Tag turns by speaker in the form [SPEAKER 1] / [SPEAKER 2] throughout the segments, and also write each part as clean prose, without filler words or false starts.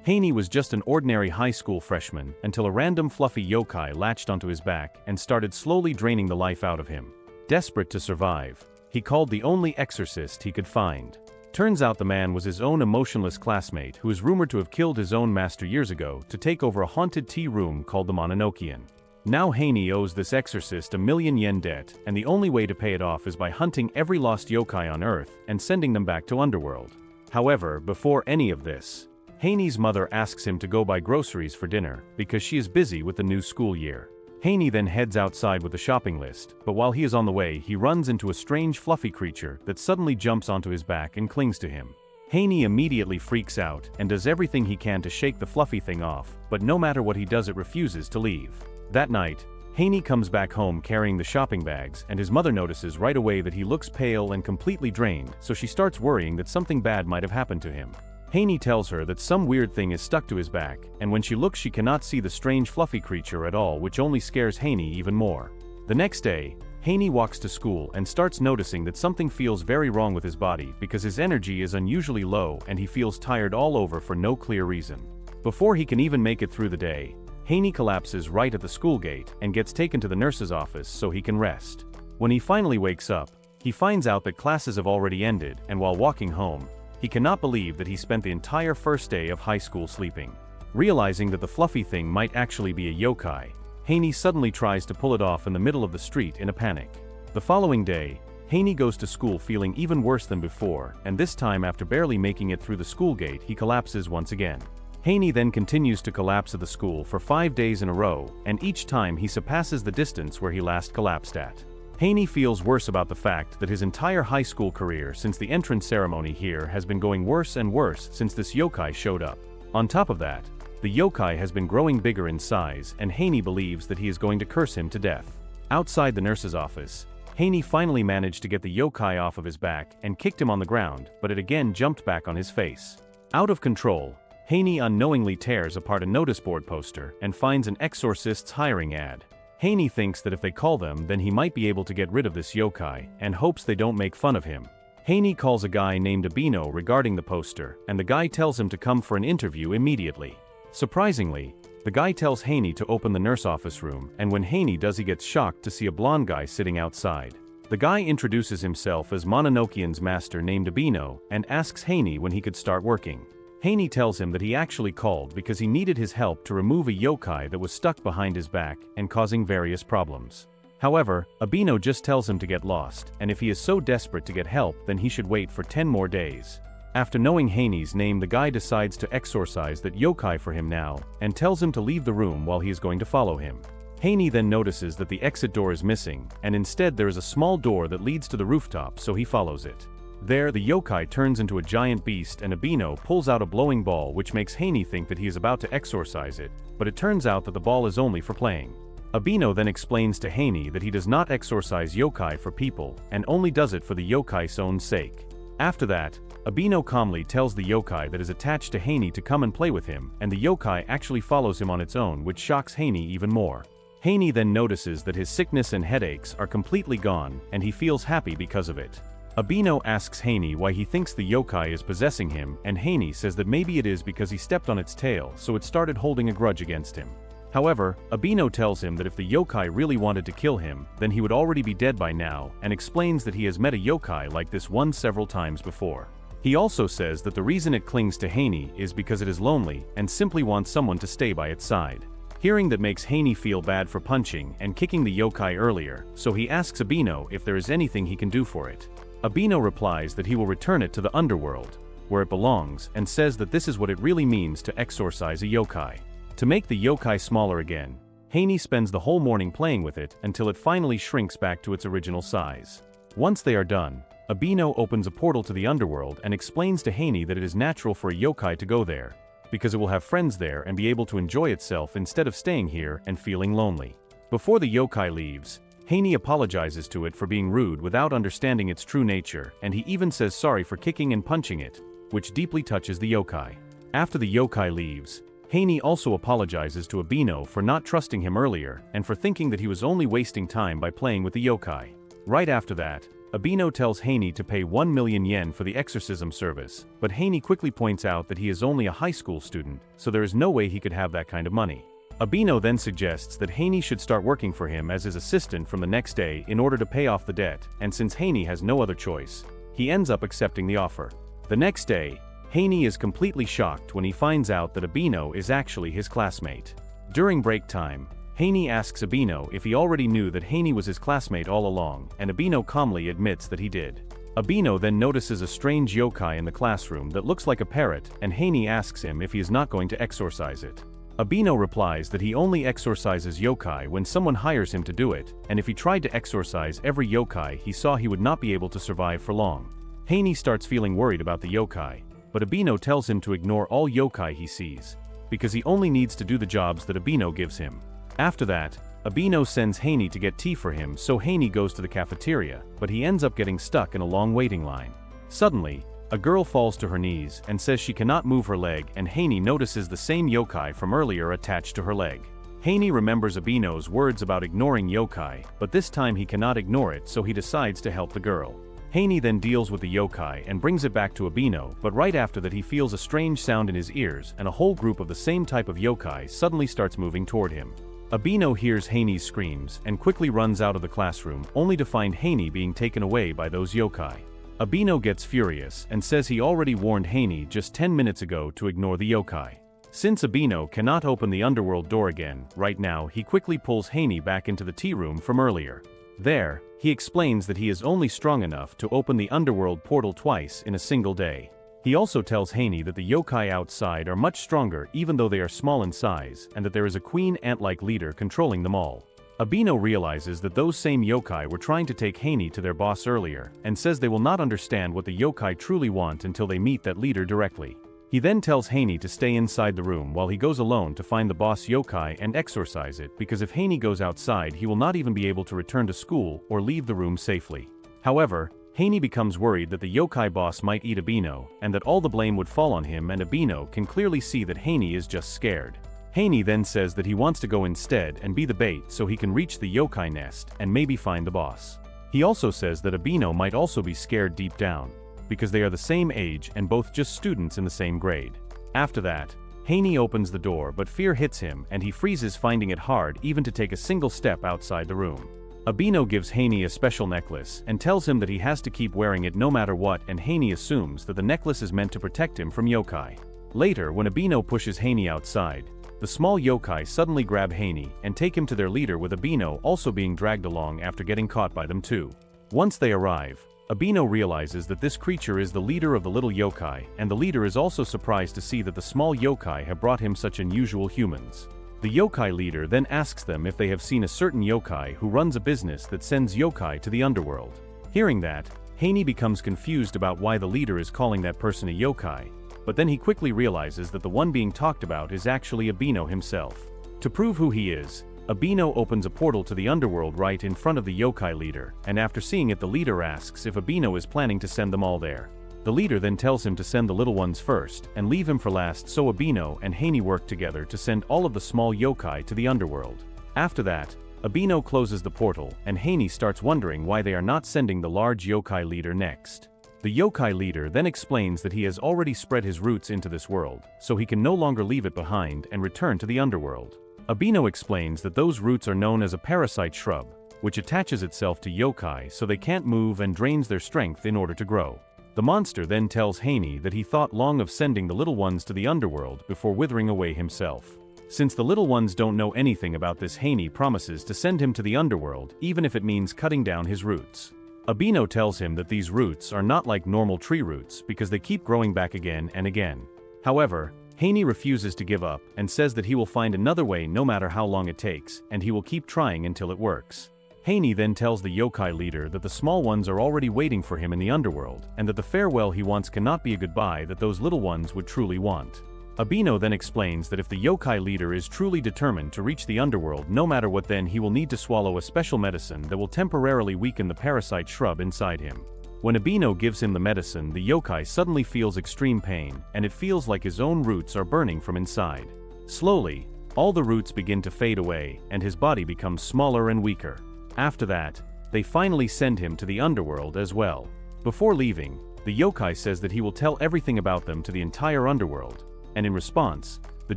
[SPEAKER 1] Haney was just an ordinary high school freshman until a random fluffy yokai latched onto his back and started slowly draining the life out of him. Desperate to survive, he called the only exorcist he could find. Turns out the man was his own emotionless classmate who is rumored to have killed his own master years ago to take over a haunted tea room called the Mononokean. Now Haney owes this exorcist $1,000,000 debt, and the only way to pay it off is by hunting every lost yokai on Earth and sending them back to Underworld. However, before any of this, Haney's mother asks him to go buy groceries for dinner because she is busy with the new school year. Haney then heads outside with a shopping list, but while he is on the way, he runs into a strange fluffy creature that suddenly jumps onto his back and clings to him. Haney immediately freaks out and does everything he can to shake the fluffy thing off, but no matter what he does, it refuses to leave. That night, Haney comes back home carrying the shopping bags, and his mother notices right away that he looks pale and completely drained, so she starts worrying that something bad might have happened to him. Haney tells her that some weird thing is stuck to his back, and when she looks she cannot see the strange fluffy creature at all, which only scares Haney even more. The next day, Haney walks to school and starts noticing that something feels very wrong with his body because his energy is unusually low and he feels tired all over for no clear reason. Before he can even make it through the day, Haney collapses right at the school gate and gets taken to the nurse's office so he can rest. When he finally wakes up, he finds out that classes have already ended, and while walking home, he cannot believe that he spent the entire first day of high school sleeping. Realizing that the fluffy thing might actually be a yokai, Haney suddenly tries to pull it off in the middle of the street in a panic. The following day, Haney goes to school feeling even worse than before, and this time after barely making it through the school gate he collapses once again. Haney then continues to collapse at the school for 5 days in a row, and each time he surpasses the distance where he last collapsed at. Haney feels worse about the fact that his entire high school career since the entrance ceremony here has been going worse and worse since this yokai showed up. On top of that, the yokai has been growing bigger in size, and Haney believes that he is going to curse him to death. Outside the nurse's office, Haney finally managed to get the yokai off of his back and kicked him on the ground, but it again jumped back on his face. Out of control, Haney unknowingly tears apart a notice board poster and finds an exorcist's hiring ad. Haney thinks that if they call them, then he might be able to get rid of this yokai, and hopes they don't make fun of him. Haney calls a guy named Abino regarding the poster, and the guy tells him to come for an interview immediately. Surprisingly, the guy tells Haney to open the nurse office room, and when Haney does, he gets shocked to see a blonde guy sitting outside. The guy introduces himself as Mononokean's master named Abino, and asks Haney when he could start working. Haney tells him that he actually called because he needed his help to remove a yokai that was stuck behind his back and causing various problems. However, Abino just tells him to get lost, and if he is so desperate to get help, then he should wait for 10 more days. After knowing Haney's name, the guy decides to exorcise that yokai for him now, and tells him to leave the room while he is going to follow him. Haney then notices that the exit door is missing, and instead there is a small door that leads to the rooftop, so he follows it. There, the yokai turns into a giant beast, and Abino pulls out a blowing ball, which makes Haney think that he is about to exorcise it, but it turns out that the ball is only for playing. Abino then explains to Haney that he does not exorcise yokai for people, and only does it for the yokai's own sake. After that, Abino calmly tells the yokai that is attached to Haney to come and play with him, and the yokai actually follows him on its own, which shocks Haney even more. Haney then notices that his sickness and headaches are completely gone, and he feels happy because of it. Abino asks Haney why he thinks the yokai is possessing him, and Haney says that maybe it is because he stepped on its tail, so it started holding a grudge against him. However, Abino tells him that if the yokai really wanted to kill him, then he would already be dead by now, and explains that he has met a yokai like this one several times before. He also says that the reason it clings to Haney is because it is lonely and simply wants someone to stay by its side. Hearing that makes Haney feel bad for punching and kicking the yokai earlier, so he asks Abino if there is anything he can do for it. Abino replies that he will return it to the underworld, where it belongs, and says that this is what it really means to exorcise a yokai. To make the yokai smaller again, Haney spends the whole morning playing with it until it finally shrinks back to its original size. Once they are done, Abino opens a portal to the underworld and explains to Haney that it is natural for a yokai to go there, because it will have friends there and be able to enjoy itself instead of staying here and feeling lonely. Before the yokai leaves, Haney apologizes to it for being rude without understanding its true nature, and he even says sorry for kicking and punching it, which deeply touches the yokai. After the yokai leaves, Haney also apologizes to Abino for not trusting him earlier and for thinking that he was only wasting time by playing with the yokai. Right after that, Abino tells Haney to pay 1 million yen for the exorcism service, but Haney quickly points out that he is only a high school student, so there is no way he could have that kind of money. Abino then suggests that Haney should start working for him as his assistant from the next day in order to pay off the debt, and since Haney has no other choice, he ends up accepting the offer. The next day, Haney is completely shocked when he finds out that Abino is actually his classmate. During break time, Haney asks Abino if he already knew that Haney was his classmate all along, and Abino calmly admits that he did. Abino then notices a strange yokai in the classroom that looks like a parrot, and Haney asks him if he is not going to exorcise it. Abino replies that he only exorcises yokai when someone hires him to do it, and if he tried to exorcise every yokai he saw, he would not be able to survive for long. Haney starts feeling worried about the yokai, but Abino tells him to ignore all yokai he sees, because he only needs to do the jobs that Abino gives him. After that, Abino sends Haney to get tea for him, so Haney goes to the cafeteria, but he ends up getting stuck in a long waiting line. Suddenly, a girl falls to her knees and says she cannot move her leg, and Haney notices the same yokai from earlier attached to her leg. Haney remembers Abino's words about ignoring yokai, but this time he cannot ignore it, so he decides to help the girl. Haney then deals with the yokai and brings it back to Abino, but right after that he feels a strange sound in his ears, and a whole group of the same type of yokai suddenly starts moving toward him. Abino hears Haney's screams and quickly runs out of the classroom, only to find Haney being taken away by those yokai. Abino gets furious and says he already warned Haney just 10 minutes ago to ignore the yokai. Since Abino cannot open the underworld door again right now, he quickly pulls Haney back into the tea room from earlier. There, he explains that he is only strong enough to open the underworld portal twice in a single day. He also tells Haney that the yokai outside are much stronger even though they are small in size, and that there is a queen ant-like leader controlling them all. Abino realizes that those same yokai were trying to take Haney to their boss earlier, and says they will not understand what the yokai truly want until they meet that leader directly. He then tells Haney to stay inside the room while he goes alone to find the boss yokai and exorcise it, because if Haney goes outside he will not even be able to return to school or leave the room safely. However, Haney becomes worried that the yokai boss might eat Abino, and that all the blame would fall on him, and Abino can clearly see that Haney is just scared. Haney then says that he wants to go instead and be the bait so he can reach the yokai nest and maybe find the boss. He also says that Abino might also be scared deep down, because they are the same age and both just students in the same grade. After that, Haney opens the door, but fear hits him and he freezes, finding it hard even to take a single step outside the room. Abino gives Haney a special necklace and tells him that he has to keep wearing it no matter what, and Haney assumes that the necklace is meant to protect him from yokai. Later, when Abino pushes Haney outside, the small yokai suddenly grab Haney and take him to their leader, with Abino also being dragged along after getting caught by them too. Once they arrive, Abino realizes that this creature is the leader of the little yokai, and the leader is also surprised to see that the small yokai have brought him such unusual humans. The yokai leader then asks them if they have seen a certain yokai who runs a business that sends yokai to the underworld. Hearing that, Haney becomes confused about why the leader is calling that person a yokai, but then he quickly realizes that the one being talked about is actually Abino himself. To prove who he is, Abino opens a portal to the underworld right in front of the yokai leader, and after seeing it the leader asks if Abino is planning to send them all there. The leader then tells him to send the little ones first and leave him for last, so Abino and Haney work together to send all of the small yokai to the underworld. After that, Abino closes the portal and Haney starts wondering why they are not sending the large yokai leader next. The yokai leader then explains that he has already spread his roots into this world, so he can no longer leave it behind and return to the underworld. Abino explains that those roots are known as a parasite shrub, which attaches itself to yokai so they can't move and drains their strength in order to grow. The monster then tells Haney that he thought long of sending the little ones to the underworld before withering away himself. Since the little ones don't know anything about this, Haney promises to send him to the underworld even if it means cutting down his roots. Abino tells him that these roots are not like normal tree roots because they keep growing back again and again. However, Haney refuses to give up and says that he will find another way no matter how long it takes, and he will keep trying until it works. Haney then tells the yokai leader that the small ones are already waiting for him in the underworld, and that the farewell he wants cannot be a goodbye that those little ones would truly want. Abino then explains that if the yokai leader is truly determined to reach the underworld no matter what, then he will need to swallow a special medicine that will temporarily weaken the parasite shrub inside him. When Abino gives him the medicine, the yokai suddenly feels extreme pain, and it feels like his own roots are burning from inside. Slowly, all the roots begin to fade away, and his body becomes smaller and weaker. After that, they finally send him to the underworld as well. Before leaving, the yokai says that he will tell everything about them to the entire underworld, and in response, the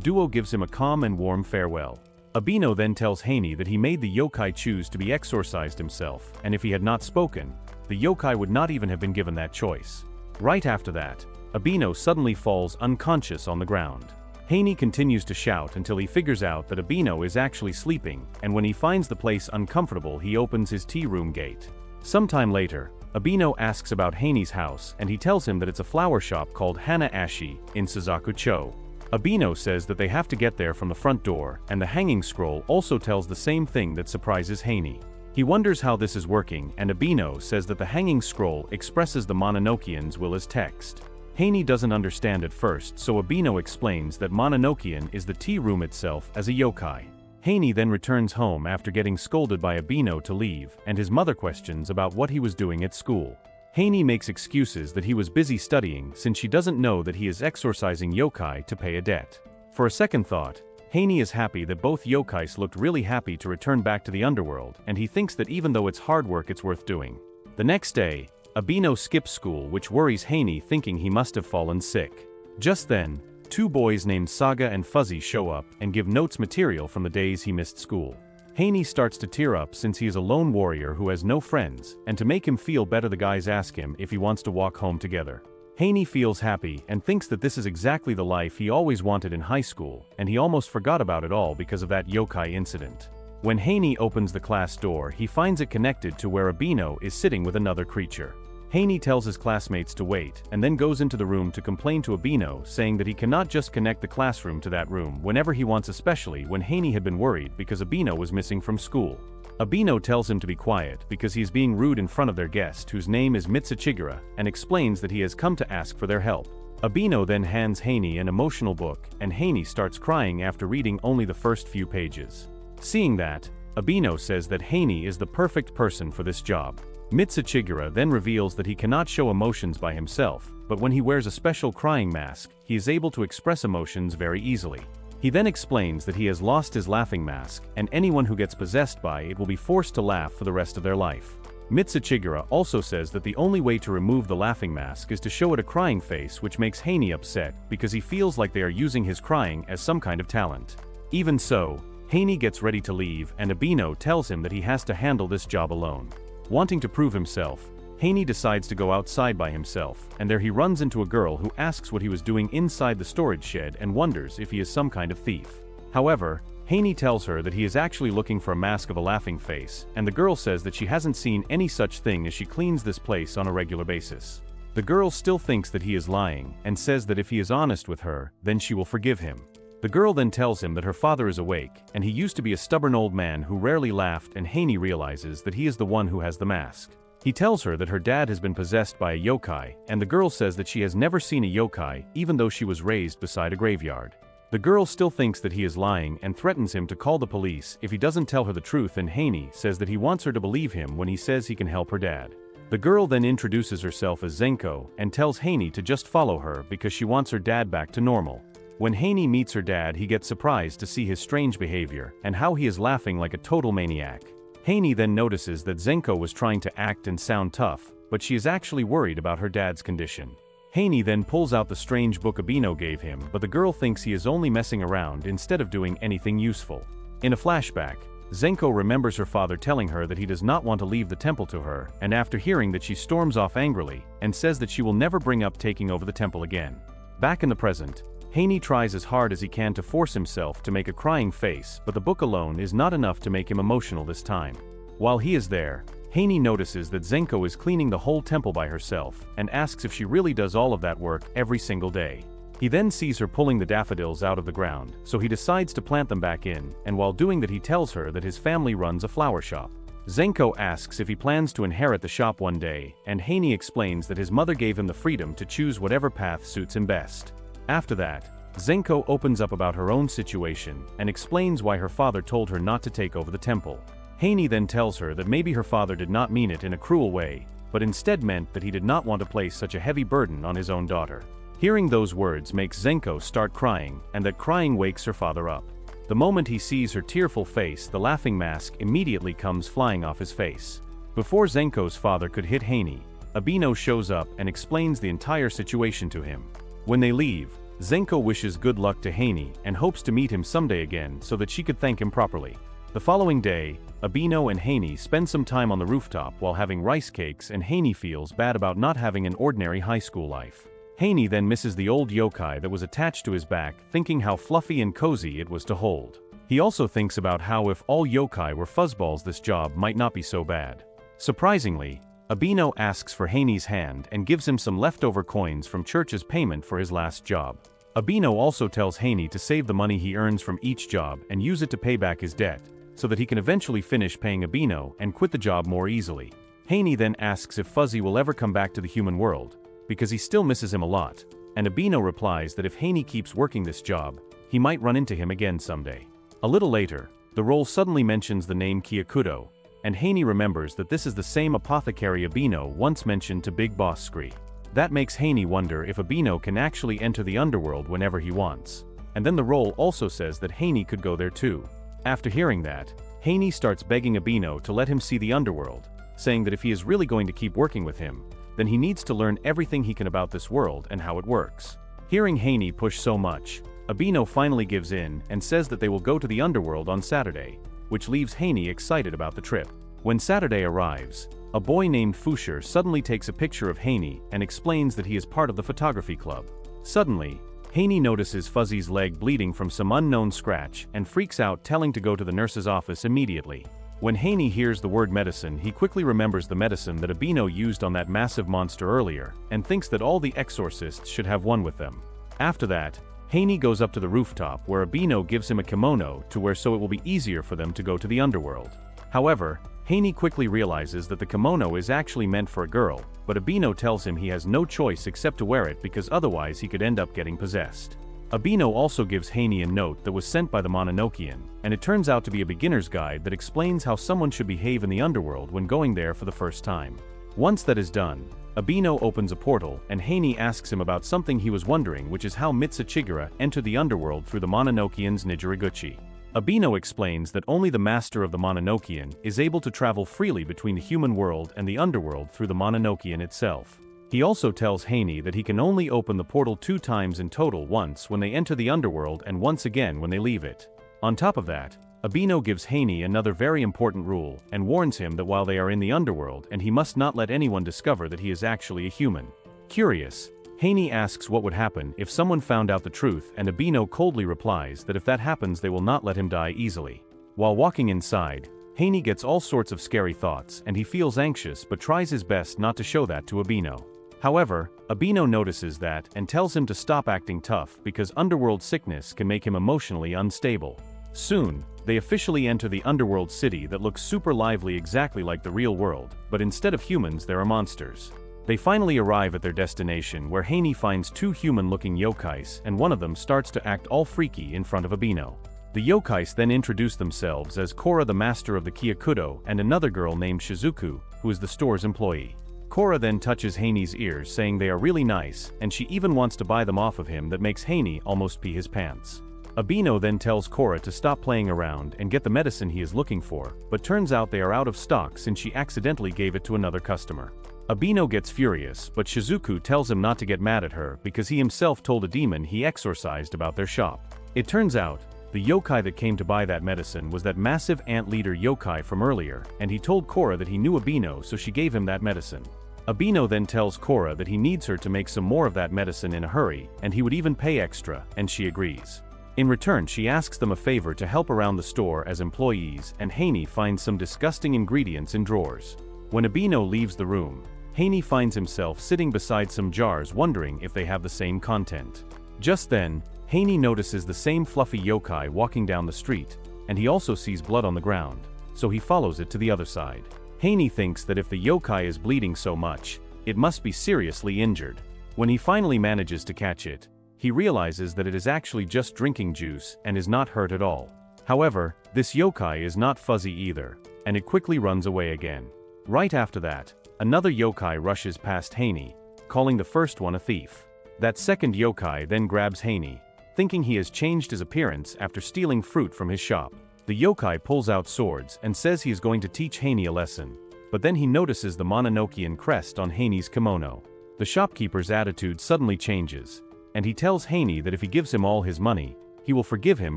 [SPEAKER 1] duo gives him a calm and warm farewell. Abino then tells Haney that he made the yokai choose to be exorcised himself, and if he had not spoken, the yokai would not even have been given that choice. Right after that, Abino suddenly falls unconscious on the ground. Haney continues to shout until he figures out that Abino is actually sleeping, and when he finds the place uncomfortable, he opens his tea room gate. Sometime later, Abino asks about Haney's house, and he tells him that it's a flower shop called Hana-ashi in Suzaku-cho. Abino says that they have to get there from the front door, and the hanging scroll also tells the same thing that surprises Haney. He wonders how this is working, and Abino says that the hanging scroll expresses the Mononokean's will as text. Haney doesn't understand at first, so Abino explains that Mononokean is the tea room itself as a yokai. Haney then returns home after getting scolded by Abino to leave, and his mother questions about what he was doing at school. Haney makes excuses that he was busy studying since she doesn't know that he is exorcising yokai to pay a debt. For a second thought, Haney is happy that both yokais looked really happy to return back to the underworld, and he thinks that even though it's hard work, it's worth doing. The next day, Abino skips school, which worries Haney, thinking he must have fallen sick. Just then, two boys named Saga and Fuzzy show up and give notes material from the days he missed school. Haney starts to tear up since he is a lone warrior who has no friends, and to make him feel better, the guys ask him if he wants to walk home together. Haney feels happy and thinks that this is exactly the life he always wanted in high school, and he almost forgot about it all because of that yokai incident. When Haney opens the class door, he finds it connected to where Abino is sitting with another creature. Haney tells his classmates to wait, and then goes into the room to complain to Abino, saying that he cannot just connect the classroom to that room whenever he wants, especially when Haney had been worried because Abino was missing from school. Abino tells him to be quiet because he is being rude in front of their guest, whose name is Mitsuchigura, and explains that he has come to ask for their help. Abino then hands Haney an emotional book, and Haney starts crying after reading only the first few pages. Seeing that, Abino says that Haney is the perfect person for this job. Mitsuchigura then reveals that he cannot show emotions by himself, but when he wears a special crying mask, he is able to express emotions very easily. He then explains that he has lost his laughing mask, and anyone who gets possessed by it will be forced to laugh for the rest of their life. Mitsuchigura also says that the only way to remove the laughing mask is to show it a crying face, which makes Haney upset because he feels like they are using his crying as some kind of talent. Even so, Haney gets ready to leave, and Abino tells him that he has to handle this job alone. Wanting to prove himself, Haney decides to go outside by himself, and there he runs into a girl who asks what he was doing inside the storage shed and wonders if he is some kind of thief. However, Haney tells her that he is actually looking for a mask of a laughing face, and the girl says that she hasn't seen any such thing as she cleans this place on a regular basis. The girl still thinks that he is lying, and says that if he is honest with her, then she will forgive him. The girl then tells him that her father is awake, and he used to be a stubborn old man who rarely laughed, and Haney realizes that he is the one who has the mask. He tells her that her dad has been possessed by a yokai, and the girl says that she has never seen a yokai even though she was raised beside a graveyard. The girl still thinks that he is lying and threatens him to call the police if he doesn't tell her the truth, and Haney says that he wants her to believe him when he says he can help her dad. The girl then introduces herself as Zenko and tells Haney to just follow her because she wants her dad back to normal. When Haney meets her dad, he gets surprised to see his strange behavior and how he is laughing like a total maniac. Haney then notices that Zenko was trying to act and sound tough, but she is actually worried about her dad's condition. Haney then pulls out the strange book Abino gave him, but the girl thinks he is only messing around instead of doing anything useful. In a flashback, Zenko remembers her father telling her that he does not want to leave the temple to her, and after hearing that, she storms off angrily and says that she will never bring up taking over the temple again. Back in the present, Haney tries as hard as he can to force himself to make a crying face, but the book alone is not enough to make him emotional this time. While he is there, Haney notices that Zenko is cleaning the whole temple by herself, and asks if she really does all of that work every single day. He then sees her pulling the daffodils out of the ground, so he decides to plant them back in, and while doing that he tells her that his family runs a flower shop. Zenko asks if he plans to inherit the shop one day, and Haney explains that his mother gave him the freedom to choose whatever path suits him best. After that, Zenko opens up about her own situation and explains why her father told her not to take over the temple. Haney then tells her that maybe her father did not mean it in a cruel way, but instead meant that he did not want to place such a heavy burden on his own daughter. Hearing those words makes Zenko start crying, and that crying wakes her father up. The moment he sees her tearful face, the laughing mask immediately comes flying off his face. Before Zenko's father could hit Haney, Abino shows up and explains the entire situation to him. When they leave, Zenko wishes good luck to Haney and hopes to meet him someday again so that she could thank him properly. The following day, Abino and Haney spend some time on the rooftop while having rice cakes, and Haney feels bad about not having an ordinary high school life. Haney then misses the old yokai that was attached to his back, thinking how fluffy and cozy it was to hold. He also thinks about how if all yokai were fuzzballs, this job might not be so bad. Surprisingly, Abino asks for Haney's hand and gives him some leftover coins from church as payment for his last job. Abino also tells Haney to save the money he earns from each job and use it to pay back his debt, so that he can eventually finish paying Abino and quit the job more easily. Haney then asks if Fuzzy will ever come back to the human world, because he still misses him a lot, and Abino replies that if Haney keeps working this job, he might run into him again someday. A little later, the roll suddenly mentions the name Kyakudo, and Haney remembers that this is the same apothecary Abino once mentioned to Big Boss Scree. That makes Haney wonder if Abino can actually enter the underworld whenever he wants. And then the roll also says that Haney could go there too. After hearing that, Haney starts begging Abino to let him see the underworld, saying that if he is really going to keep working with him, then he needs to learn everything he can about this world and how it works. Hearing Haney push so much, Abino finally gives in and says that they will go to the underworld on Saturday, which leaves Haney excited about the trip. When Saturday arrives, a boy named Fusher suddenly takes a picture of Haney and explains that he is part of the photography club. Suddenly, Haney notices Fuzzy's leg bleeding from some unknown scratch and freaks out, telling to go to the nurse's office immediately. When Haney hears the word medicine, he quickly remembers the medicine that Abino used on that massive monster earlier and thinks that all the exorcists should have one with them. After that, Haney goes up to the rooftop where Abino gives him a kimono to wear so it will be easier for them to go to the underworld. However, Haney quickly realizes that the kimono is actually meant for a girl, but Abino tells him he has no choice except to wear it because otherwise he could end up getting possessed. Abino also gives Haney a note that was sent by the Mononokean, and it turns out to be a beginner's guide that explains how someone should behave in the underworld when going there for the first time. Once that is done, Abino opens a portal and Haney asks him about something he was wondering, which is how Mitsuchigura entered the underworld through the Mononokean's Nijiriguchi. Abino explains that only the master of the Mononokean is able to travel freely between the human world and the underworld through the Mononokean itself. He also tells Haney that he can only open the portal 2 times in total, once when they enter the underworld and once again when they leave it. On top of that, Abino gives Haney another very important rule and warns him that while they are in the underworld and he must not let anyone discover that he is actually a human. Curious, Haney asks what would happen if someone found out the truth, and Abino coldly replies that if that happens they will not let him die easily. While walking inside, Haney gets all sorts of scary thoughts and he feels anxious but tries his best not to show that to Abino. However, Abino notices that and tells him to stop acting tough because underworld sickness can make him emotionally unstable. Soon, they officially enter the underworld city that looks super lively, exactly like the real world, but instead of humans there are monsters. They finally arrive at their destination where Haney finds 2 human-looking yokais and one of them starts to act all freaky in front of Abino. The yokais then introduce themselves as Korra, the master of the Kyakudo, and another girl named Shizuku, who is the store's employee. Korra then touches Haney's ears, saying they are really nice, and she even wants to buy them off of him. That makes Haney almost pee his pants. Abino then tells Korra to stop playing around and get the medicine he is looking for, but turns out they are out of stock since she accidentally gave it to another customer. Abino gets furious, but Shizuku tells him not to get mad at her because he himself told a demon he exorcised about their shop. It turns out, the yokai that came to buy that medicine was that massive ant leader yokai from earlier, and he told Korra that he knew Abino, so she gave him that medicine. Abino then tells Korra that he needs her to make some more of that medicine in a hurry, and he would even pay extra, and she agrees. In return, she asks them a favor to help around the store as employees, and Haney finds some disgusting ingredients in drawers. When Abino leaves the room, Haney finds himself sitting beside some jars, wondering if they have the same content. Just then, Haney notices the same fluffy yokai walking down the street, and he also sees blood on the ground, so he follows it to the other side. Haney thinks that if the yokai is bleeding so much, it must be seriously injured. When he finally manages to catch it, he realizes that it is actually just drinking juice and is not hurt at all. However, this yokai is not fuzzy either, and it quickly runs away again. Right after that, another yokai rushes past Haney, calling the first one a thief. That second yokai then grabs Haney, thinking he has changed his appearance after stealing fruit from his shop. The yokai pulls out swords and says he is going to teach Haney a lesson. but then he notices the Mononokean crest on Haney's kimono. The shopkeeper's attitude suddenly changes, and he tells Haney that if he gives him all his money, he will forgive him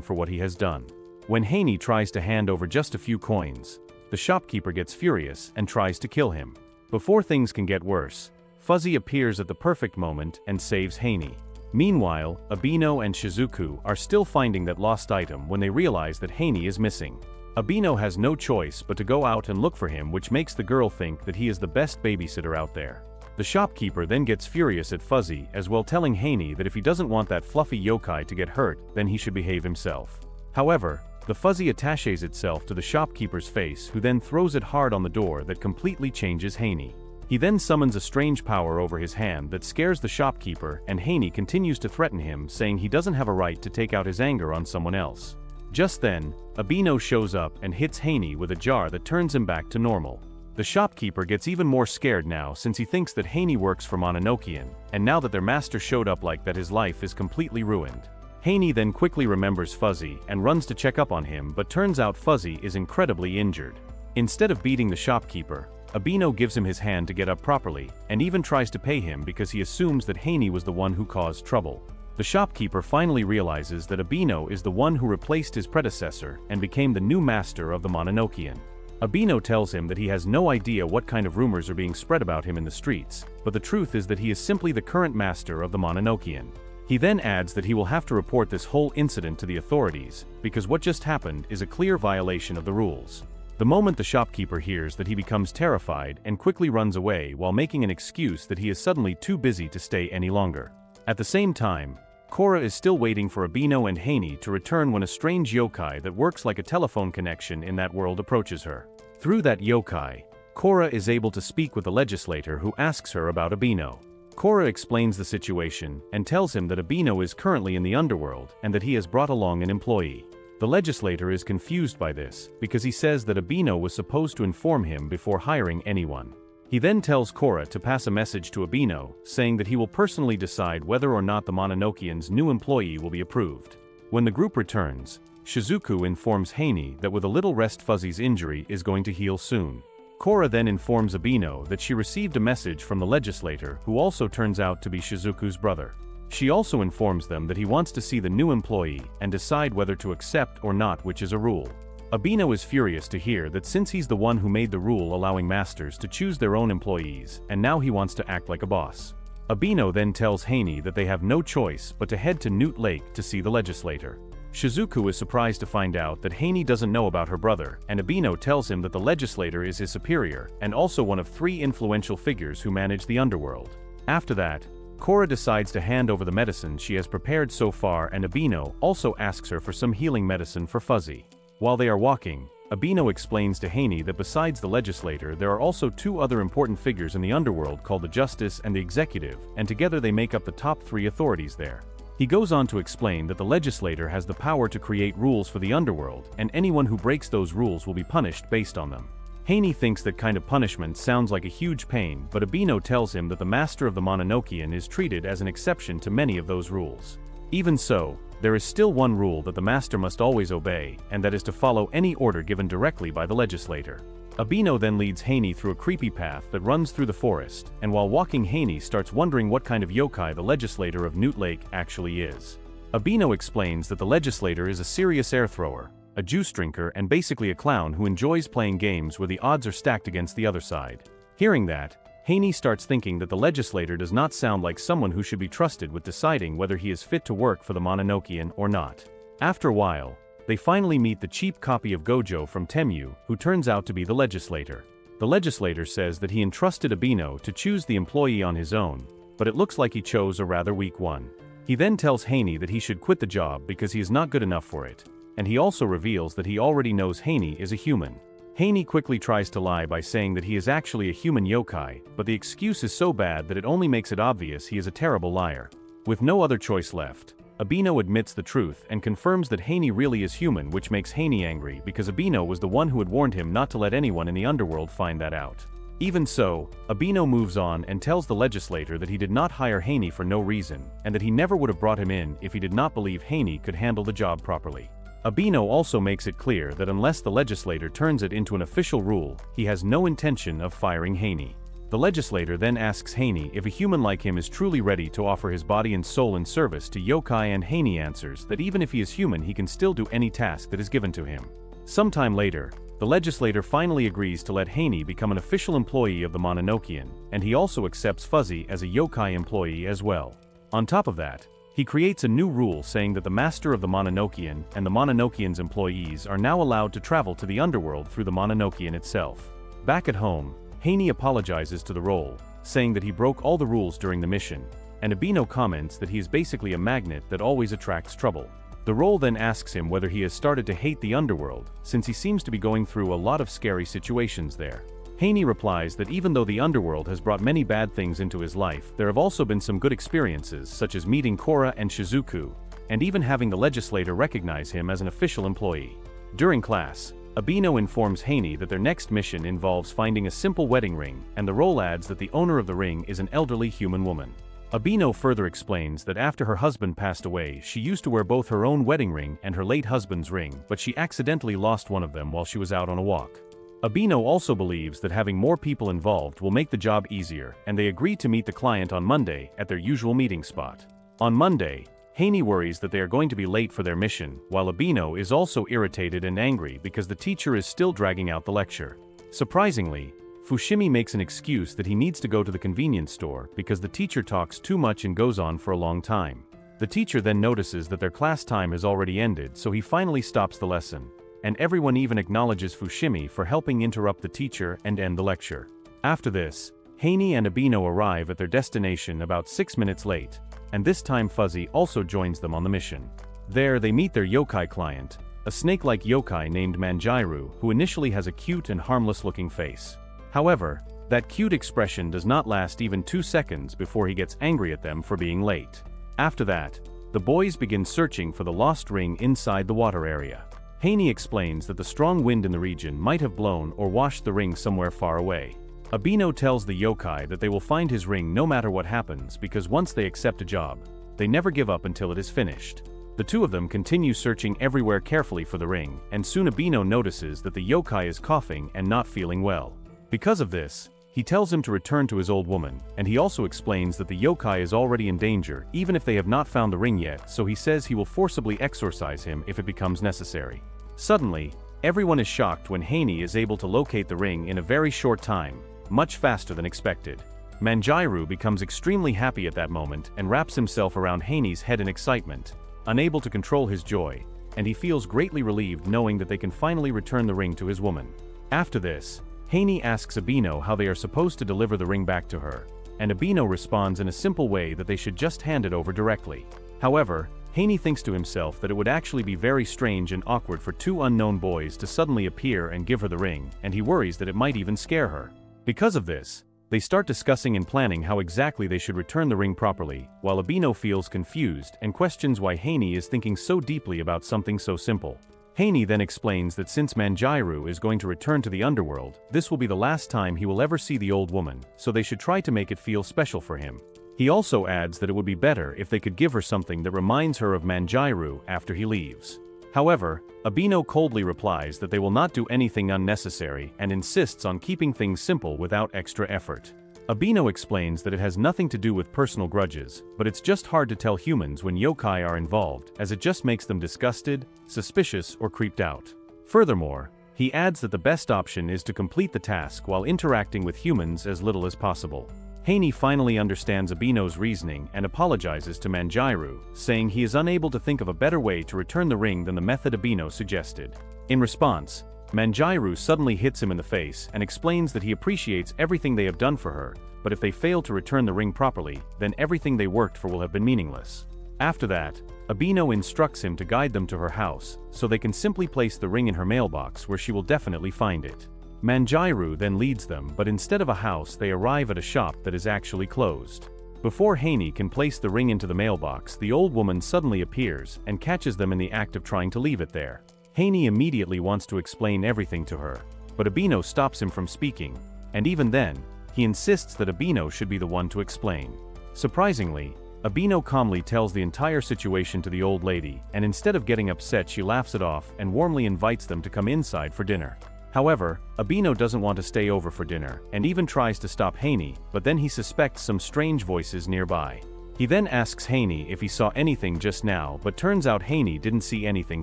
[SPEAKER 1] for what he has done. When Haney tries to hand over just a few coins, the shopkeeper gets furious and tries to kill him. Before things can get worse, Fuzzy appears at the perfect moment and saves Haney. Meanwhile, Abino and Shizuku are still finding that lost item when they realize that Haney is missing. Abino has no choice but to go out and look for him, which makes the girl think that he is the best babysitter out there. The shopkeeper then gets furious at Fuzzy as well, telling Haney that if he doesn't want that fluffy yokai to get hurt, then he should behave himself. However, the Fuzzy attaches itself to the shopkeeper's face, who then throws it hard on the door that completely changes Haney. He then summons a strange power over his hand that scares the shopkeeper, and Haney continues to threaten him, saying he doesn't have a right to take out his anger on someone else. Just then, Abino shows up and hits Haney with a jar that turns him back to normal. The shopkeeper gets even more scared now since he thinks that Haney works for Mononokean, and now that their master showed up like that, his life is completely ruined. Haney then quickly remembers Fuzzy and runs to check up on him, but turns out Fuzzy is incredibly injured. Instead of beating the shopkeeper, Abino gives him his hand to get up properly, and even tries to pay him because he assumes that Haney was the one who caused trouble. The shopkeeper finally realizes that Abino is the one who replaced his predecessor and became the new master of the Mononokean. Abino tells him that he has no idea what kind of rumors are being spread about him in the streets, but the truth is that he is simply the current master of the Mononokean. He then adds that he will have to report this whole incident to the authorities, because what just happened is a clear violation of the rules. The moment the shopkeeper hears that, he becomes terrified and quickly runs away while making an excuse that he is suddenly too busy to stay any longer. At the same time, Cora is still waiting for Abino and Haney to return when a strange yokai that works like a telephone connection in that world approaches her. Through that yokai, Cora is able to speak with the legislator, who asks her about Abino. Cora explains the situation and tells him that Abino is currently in the underworld and that he has brought along an employee. The legislator is confused by this because he says that Abino was supposed to inform him before hiring anyone. He then tells Cora to pass a message to Abino, saying that he will personally decide whether or not the Mononokean's new employee will be approved. When the group returns, Shizuku informs Haney that with a little rest, Fuzzy's injury is going to heal soon. Cora then informs Abino that she received a message from the legislator, who also turns out to be Shizuku's brother. She also informs them that he wants to see the new employee and decide whether to accept or not, which is a rule. Abino is furious to hear that since he's the one who made the rule allowing masters to choose their own employees, and now he wants to act like a boss. Abino then tells Haney that they have no choice but to head to Newt Lake to see the legislator. Shizuku is surprised to find out that Haney doesn't know about her brother, and Abino tells him that the legislator is his superior and also one of 3 influential figures who manage the underworld. After that, Cora decides to hand over the medicine she has prepared so far, and Abino also asks her for some healing medicine for Fuzzy. While they are walking, Abino explains to Haney that besides the legislator, there are also 2 other important figures in the underworld called the Justice and the Executive, and together they make up the top 3 authorities there. He goes on to explain that the legislator has the power to create rules for the underworld, and anyone who breaks those rules will be punished based on them. Haney thinks that kind of punishment sounds like a huge pain, but Abino tells him that the master of the Mononokean is treated as an exception to many of those rules. Even so, there is still one rule that the master must always obey, and that is to follow any order given directly by the legislator. Abino then leads Haney through a creepy path that runs through the forest, and while walking, Haney starts wondering what kind of yokai the legislator of Newt Lake actually is. Abino explains that the legislator is a serious air thrower, a juice drinker, and basically a clown who enjoys playing games where the odds are stacked against the other side. Hearing that, Haney starts thinking that the legislator does not sound like someone who should be trusted with deciding whether he is fit to work for the Mononokean or not. After a while, they finally meet the cheap copy of Gojo from Temu, who turns out to be the legislator. The legislator says that he entrusted Abino to choose the employee on his own, but it looks like he chose a rather weak one. He then tells Haney that he should quit the job because he is not good enough for it, and he also reveals that he already knows Haney is a human. Haney quickly tries to lie by saying that he is actually a human yokai, but the excuse is so bad that it only makes it obvious he is a terrible liar. With no other choice left, Abino admits the truth and confirms that Haney really is human, which makes Haney angry because Abino was the one who had warned him not to let anyone in the underworld find that out. Even so, Abino moves on and tells the legislator that he did not hire Haney for no reason, and that he never would have brought him in if he did not believe Haney could handle the job properly. Abino also makes it clear that unless the legislator turns it into an official rule, he has no intention of firing Haney. The legislator then asks Haney if a human like him is truly ready to offer his body and soul in service to Yokai, and Haney answers that even if he is human he can still do any task that is given to him. Sometime later, the legislator finally agrees to let Haney become an official employee of the Mononokean, and he also accepts Fuzzy as a Yokai employee as well. On top of that, he creates a new rule saying that the master of the Mononokean and the Mononokean's employees are now allowed to travel to the underworld through the Mononokean itself. Back at home, Haney apologizes to the Roll, saying that he broke all the rules during the mission, and Abino comments that he is basically a magnet that always attracts trouble. The Roll then asks him whether he has started to hate the underworld, since he seems to be going through a lot of scary situations there. Haney replies that even though the underworld has brought many bad things into his life, there have also been some good experiences, such as meeting Korra and Shizuku, and even having the legislator recognize him as an official employee. During class, Abino informs Haney that their next mission involves finding a simple wedding ring, and the Roll adds that the owner of the ring is an elderly human woman. Abino further explains that after her husband passed away, she used to wear both her own wedding ring and her late husband's ring, but she accidentally lost one of them while she was out on a walk. Abino also believes that having more people involved will make the job easier, and they agree to meet the client on Monday at their usual meeting spot. On Monday, Haney worries that they are going to be late for their mission, while Abino is also irritated and angry because the teacher is still dragging out the lecture. Surprisingly, Fushimi makes an excuse that he needs to go to the convenience store because the teacher talks too much and goes on for a long time. The teacher then notices that their class time has already ended, so he finally stops the lesson, and everyone even acknowledges Fushimi for helping interrupt the teacher and end the lecture. After this, Haney and Abino arrive at their destination about 6 minutes late, and this time Fuzzy also joins them on the mission. There they meet their yokai client, a snake-like yokai named Manjairu, who initially has a cute and harmless-looking face. However, that cute expression does not last even 2 seconds before he gets angry at them for being late. After that, the boys begin searching for the lost ring inside the water area. Haney explains that the strong wind in the region might have blown or washed the ring somewhere far away. Abino tells the yokai that they will find his ring no matter what happens because once they accept a job, they never give up until it is finished. The two of them continue searching everywhere carefully for the ring, and soon Abino notices that the yokai is coughing and not feeling well. Because of this, he tells him to return to his old woman, and he also explains that the yokai is already in danger even if they have not found the ring yet, so he says he will forcibly exorcise him if it becomes necessary. Suddenly, everyone is shocked when Haney is able to locate the ring in a very short time, much faster than expected. Manjairu becomes extremely happy at that moment and wraps himself around Haney's head in excitement, unable to control his joy, and he feels greatly relieved knowing that they can finally return the ring to his woman. After this, Haney asks Abino how they are supposed to deliver the ring back to her, and Abino responds in a simple way that they should just hand it over directly. However, Haney thinks to himself that it would actually be very strange and awkward for two unknown boys to suddenly appear and give her the ring, and he worries that it might even scare her. Because of this, they start discussing and planning how exactly they should return the ring properly, while Abino feels confused and questions why Haney is thinking so deeply about something so simple. Haney then explains that since Manjairu is going to return to the underworld, this will be the last time he will ever see the old woman, so they should try to make it feel special for him. He also adds that it would be better if they could give her something that reminds her of Manjairu after he leaves. However, Abino coldly replies that they will not do anything unnecessary and insists on keeping things simple without extra effort. Abino explains that it has nothing to do with personal grudges, but it's just hard to tell humans when yokai are involved, as it just makes them disgusted, suspicious, or creeped out. Furthermore, he adds that the best option is to complete the task while interacting with humans as little as possible. Haney finally understands Abino's reasoning and apologizes to Manjairu, saying he is unable to think of a better way to return the ring than the method Abino suggested. In response, Manjairu suddenly hits him in the face and explains that he appreciates everything they have done for her, but if they fail to return the ring properly, then everything they worked for will have been meaningless. After that, Abino instructs him to guide them to her house, so they can simply place the ring in her mailbox where she will definitely find it. Manjairu then leads them, but instead of a house they arrive at a shop that is actually closed. Before Haney can place the ring into the mailbox, the old woman suddenly appears and catches them in the act of trying to leave it there. Haney immediately wants to explain everything to her, but Abino stops him from speaking, and even then, he insists that Abino should be the one to explain. Surprisingly, Abino calmly tells the entire situation to the old lady, and instead of getting upset she laughs it off and warmly invites them to come inside for dinner. However, Abino doesn't want to stay over for dinner, and even tries to stop Haney, but then he suspects some strange voices nearby. He then asks Haney if he saw anything just now, but turns out Haney didn't see anything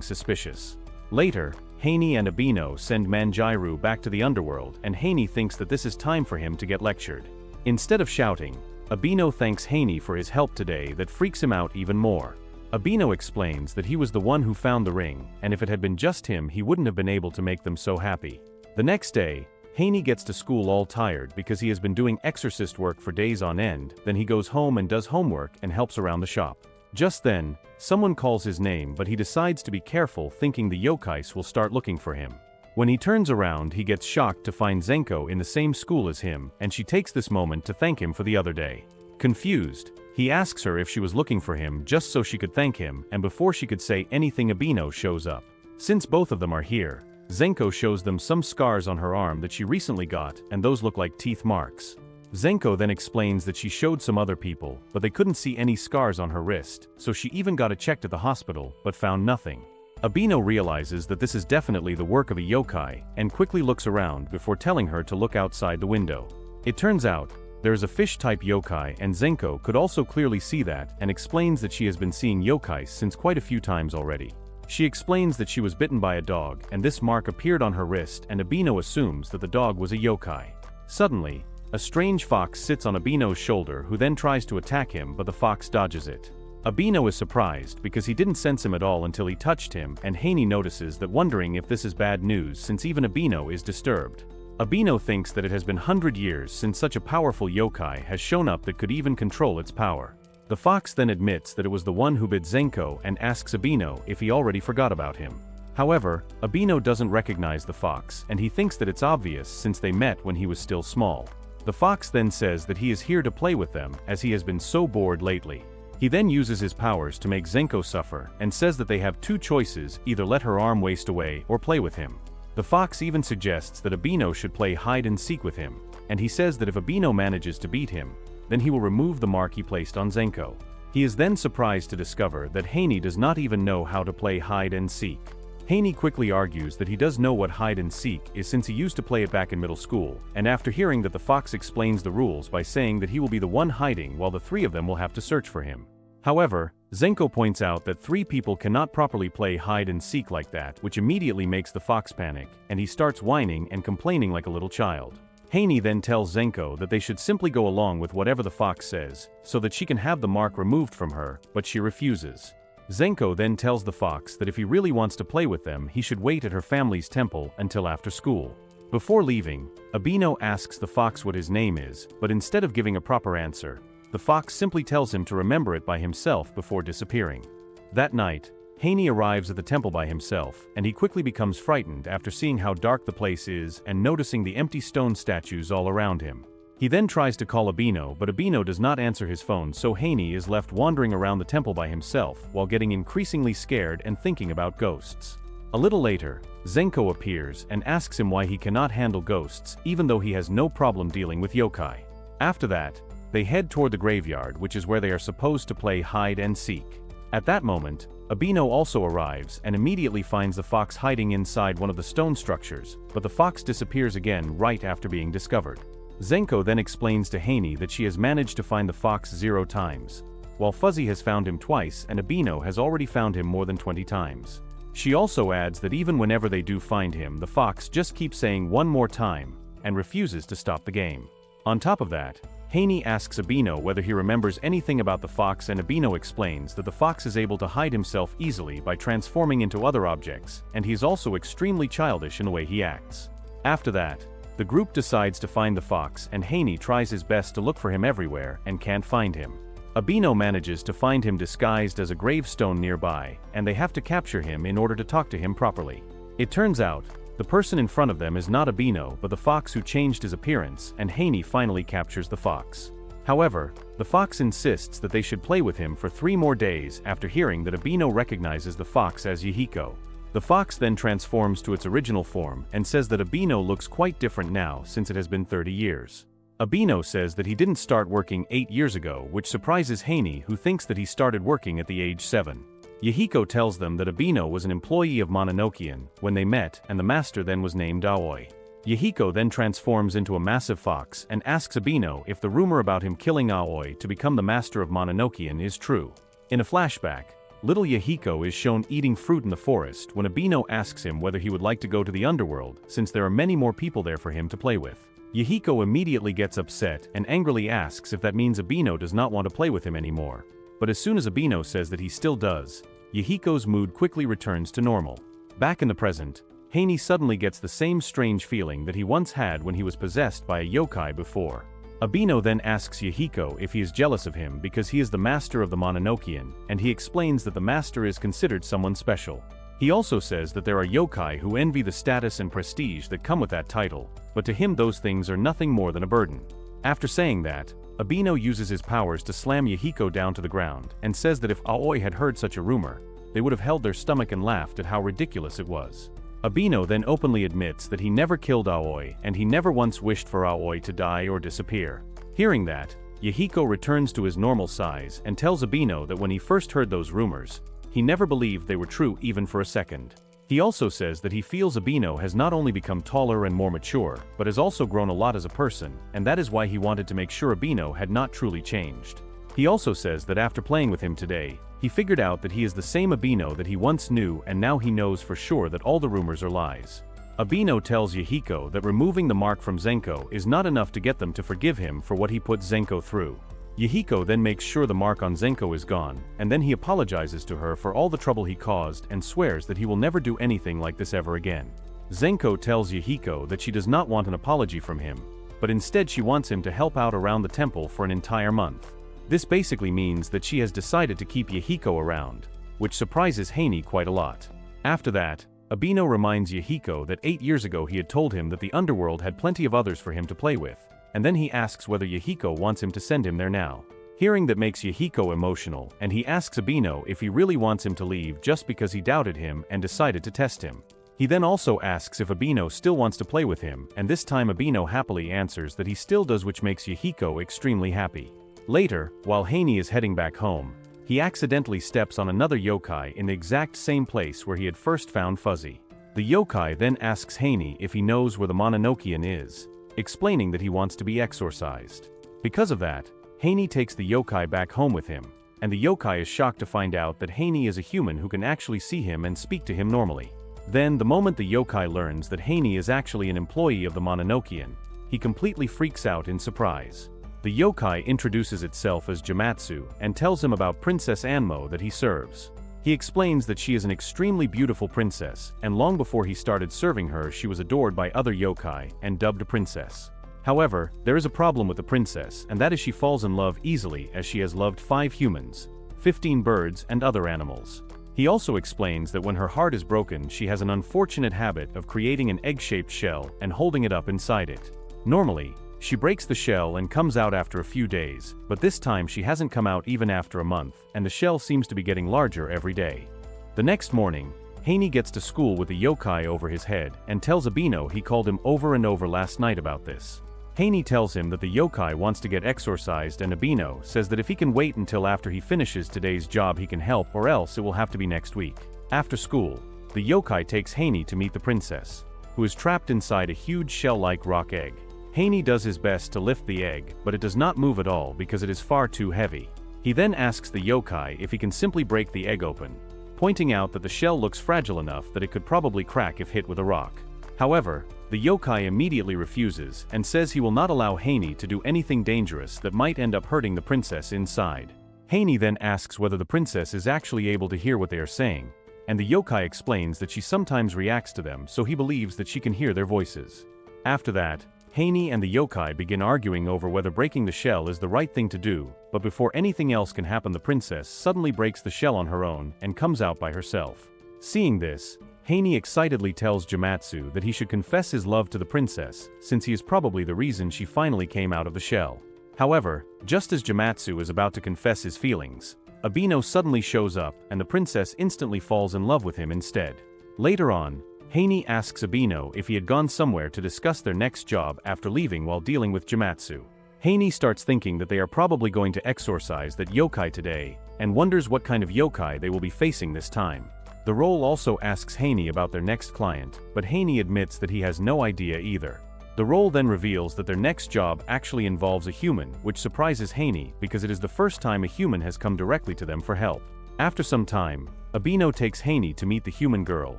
[SPEAKER 1] suspicious. Later, Haney and Abino send Manjairu back to the underworld, and Haney thinks that this is time for him to get lectured. Instead of shouting, Abino thanks Haney for his help today that freaks him out even more. Abino explains that he was the one who found the ring, and if it had been just him he wouldn't have been able to make them so happy. The next day, Haney gets to school all tired because he has been doing exorcist work for days on end, then he goes home and does homework and helps around the shop. Just then, someone calls his name but he decides to be careful thinking the Yokais will start looking for him. When he turns around he gets shocked to find Zenko in the same school as him, and she takes this moment to thank him for the other day. Confused, he asks her if she was looking for him just so she could thank him, and before she could say anything Abino shows up. Since both of them are here, Zenko shows them some scars on her arm that she recently got, and those look like teeth marks. Zenko then explains that she showed some other people, but they couldn't see any scars on her wrist, so she even got it checked at the hospital, but found nothing. Abino realizes that this is definitely the work of a yokai, and quickly looks around before telling her to look outside the window. It turns out, there is a fish-type yokai, and Zenko could also clearly see that, and explains that she has been seeing yokais since quite a few times already. She explains that she was bitten by a dog, and this mark appeared on her wrist, and Abino assumes that the dog was a yokai. Suddenly, a strange fox sits on Abino's shoulder who then tries to attack him, but the fox dodges it. Abino is surprised because he didn't sense him at all until he touched him, and Haney notices that, wondering if this is bad news since even Abino is disturbed. Abino thinks that it has been 100 years since such a powerful yokai has shown up that could even control its power. The fox then admits that it was the one who bit Zenko and asks Abino if he already forgot about him. However, Abino doesn't recognize the fox, and he thinks that it's obvious since they met when he was still small. The fox then says that he is here to play with them as he has been so bored lately. He then uses his powers to make Zenko suffer and says that they have two choices: either let her arm waste away or play with him. The fox even suggests that Abino should play hide and seek with him, and he says that if Abino manages to beat him, then he will remove the mark he placed on Zenko. He is then surprised to discover that Haney does not even know how to play hide and seek. Haney quickly argues that he does know what hide and seek is since he used to play it back in middle school, and after hearing that the fox explains the rules by saying that he will be the one hiding while the three of them will have to search for him. However, Zenko points out that three people cannot properly play hide and seek like that, which immediately makes the fox panic, and he starts whining and complaining like a little child. Haney then tells Zenko that they should simply go along with whatever the fox says, so that she can have the mark removed from her, but she refuses. Zenko then tells the fox that if he really wants to play with them, he should wait at her family's temple until after school. Before leaving, Abino asks the fox what his name is, but instead of giving a proper answer, the fox simply tells him to remember it by himself before disappearing. That night, Haney arrives at the temple by himself, and he quickly becomes frightened after seeing how dark the place is and noticing the empty stone statues all around him. He then tries to call Abino, but Abino does not answer his phone, so Haney is left wandering around the temple by himself while getting increasingly scared and thinking about ghosts. A little later, Zenko appears and asks him why he cannot handle ghosts even though he has no problem dealing with yokai. After that, they head toward the graveyard, which is where they are supposed to play hide and seek. At that moment, Abino also arrives and immediately finds the fox hiding inside one of the stone structures, but the fox disappears again right after being discovered. Zenko then explains to Haney that she has managed to find the fox 0 times, while Fuzzy has found him twice and Abino has already found him more than 20 times. She also adds that even whenever they do find him, the fox just keeps saying one more time and refuses to stop the game. On top of that, Haney asks Abino whether he remembers anything about the fox, and Abino explains that the fox is able to hide himself easily by transforming into other objects, and he is also extremely childish in the way he acts. After that, the group decides to find the fox, and Haney tries his best to look for him everywhere and can't find him. Abino manages to find him disguised as a gravestone nearby, and they have to capture him in order to talk to him properly. It turns out, the person in front of them is not Abino but the fox who changed his appearance, and Haney finally captures the fox. However, the fox insists that they should play with him for 3 more days after hearing that Abino recognizes the fox as Yahiko. The fox then transforms to its original form and says that Abino looks quite different now since it has been 30 years. Abino says that he didn't start working 8 years ago, which surprises Haney, who thinks that he started working at the age 7. Yahiko tells them that Abino was an employee of Mononokean when they met, and the master then was named Aoi. Yahiko then transforms into a massive fox and asks Abino if the rumor about him killing Aoi to become the master of Mononokean is true. In a flashback, little Yahiko is shown eating fruit in the forest when Abino asks him whether he would like to go to the underworld, since there are many more people there for him to play with. Yahiko immediately gets upset and angrily asks if that means Abino does not want to play with him anymore. But as soon as Abino says that he still does, Yahiko's mood quickly returns to normal. Back in the present, Haney suddenly gets the same strange feeling that he once had when he was possessed by a yokai before. Abino then asks Yahiko if he is jealous of him because he is the master of the Mononokean, and he explains that the master is considered someone special. He also says that there are yokai who envy the status and prestige that come with that title, but to him those things are nothing more than a burden. After saying that, Abino uses his powers to slam Yahiko down to the ground, and says that if Aoi had heard such a rumor, they would have held their stomach and laughed at how ridiculous it was. Abino then openly admits that he never killed Aoi and he never once wished for Aoi to die or disappear. Hearing that, Yahiko returns to his normal size and tells Abino that when he first heard those rumors, he never believed they were true even for a second. He also says that he feels Abino has not only become taller and more mature, but has also grown a lot as a person, and that is why he wanted to make sure Abino had not truly changed. He also says that after playing with him today, he figured out that he is the same Abino that he once knew, and now he knows for sure that all the rumors are lies. Abino tells Yahiko that removing the mark from Zenko is not enough to get them to forgive him for what he put Zenko through. Yahiko then makes sure the mark on Zenko is gone, and then he apologizes to her for all the trouble he caused and swears that he will never do anything like this ever again. Zenko tells Yahiko that she does not want an apology from him, but instead she wants him to help out around the temple for an entire month. This basically means that she has decided to keep Yahiko around, which surprises Haney quite a lot. After that, Abino reminds Yahiko that 8 years ago he had told him that the underworld had plenty of others for him to play with, and then he asks whether Yahiko wants him to send him there now. Hearing that makes Yahiko emotional, and he asks Abino if he really wants him to leave just because he doubted him and decided to test him. He then also asks if Abino still wants to play with him, and this time Abino happily answers that he still does, which makes Yahiko extremely happy. Later, while Haney is heading back home, he accidentally steps on another yokai in the exact same place where he had first found Fuzzy. The yokai then asks Haney if he knows where the Mononokean is, explaining that he wants to be exorcised. Because of that, Haney takes the yokai back home with him, and the yokai is shocked to find out that Haney is a human who can actually see him and speak to him normally. Then, the moment the yokai learns that Haney is actually an employee of the Mononokean, he completely freaks out in surprise. The yokai introduces itself as Jamatsu and tells him about Princess Anmo that he serves. He explains that she is an extremely beautiful princess, and long before he started serving her she was adored by other yokai and dubbed a princess. However, there is a problem with the princess, and that is she falls in love easily, as she has loved 5 humans, 15 birds and other animals. He also explains that when her heart is broken she has an unfortunate habit of creating an egg-shaped shell and holding it up inside it. Normally, she breaks the shell and comes out after a few days, but this time she hasn't come out even after a month, and the shell seems to be getting larger every day. The next morning, Haney gets to school with the yokai over his head and tells Abino he called him over and over last night about this. Haney tells him that the yokai wants to get exorcised, and Abino says that if he can wait until after he finishes today's job he can help, or else it will have to be next week. After school, the yokai takes Haney to meet the princess, who is trapped inside a huge shell-like rock egg. Haney does his best to lift the egg, but it does not move at all because it is far too heavy. He then asks the yokai if he can simply break the egg open, pointing out that the shell looks fragile enough that it could probably crack if hit with a rock. However, the yokai immediately refuses and says he will not allow Haney to do anything dangerous that might end up hurting the princess inside. Haney then asks whether the princess is actually able to hear what they are saying, and the yokai explains that she sometimes reacts to them, so he believes that she can hear their voices. After that, Haney and the yokai begin arguing over whether breaking the shell is the right thing to do, but before anything else can happen the princess suddenly breaks the shell on her own and comes out by herself. Seeing this, Haney excitedly tells Jamatsu that he should confess his love to the princess, since he is probably the reason she finally came out of the shell. However, just as Jamatsu is about to confess his feelings, Abino suddenly shows up and the princess instantly falls in love with him instead. Later on, Haney asks Abino if he had gone somewhere to discuss their next job after leaving while dealing with Jamatsu. Haney starts thinking that they are probably going to exorcise that yokai today, and wonders what kind of yokai they will be facing this time. The role also asks Haney about their next client, but Haney admits that he has no idea either. The role then reveals that their next job actually involves a human, which surprises Haney because it is the first time a human has come directly to them for help. After some time, Abino takes Haney to meet the human girl,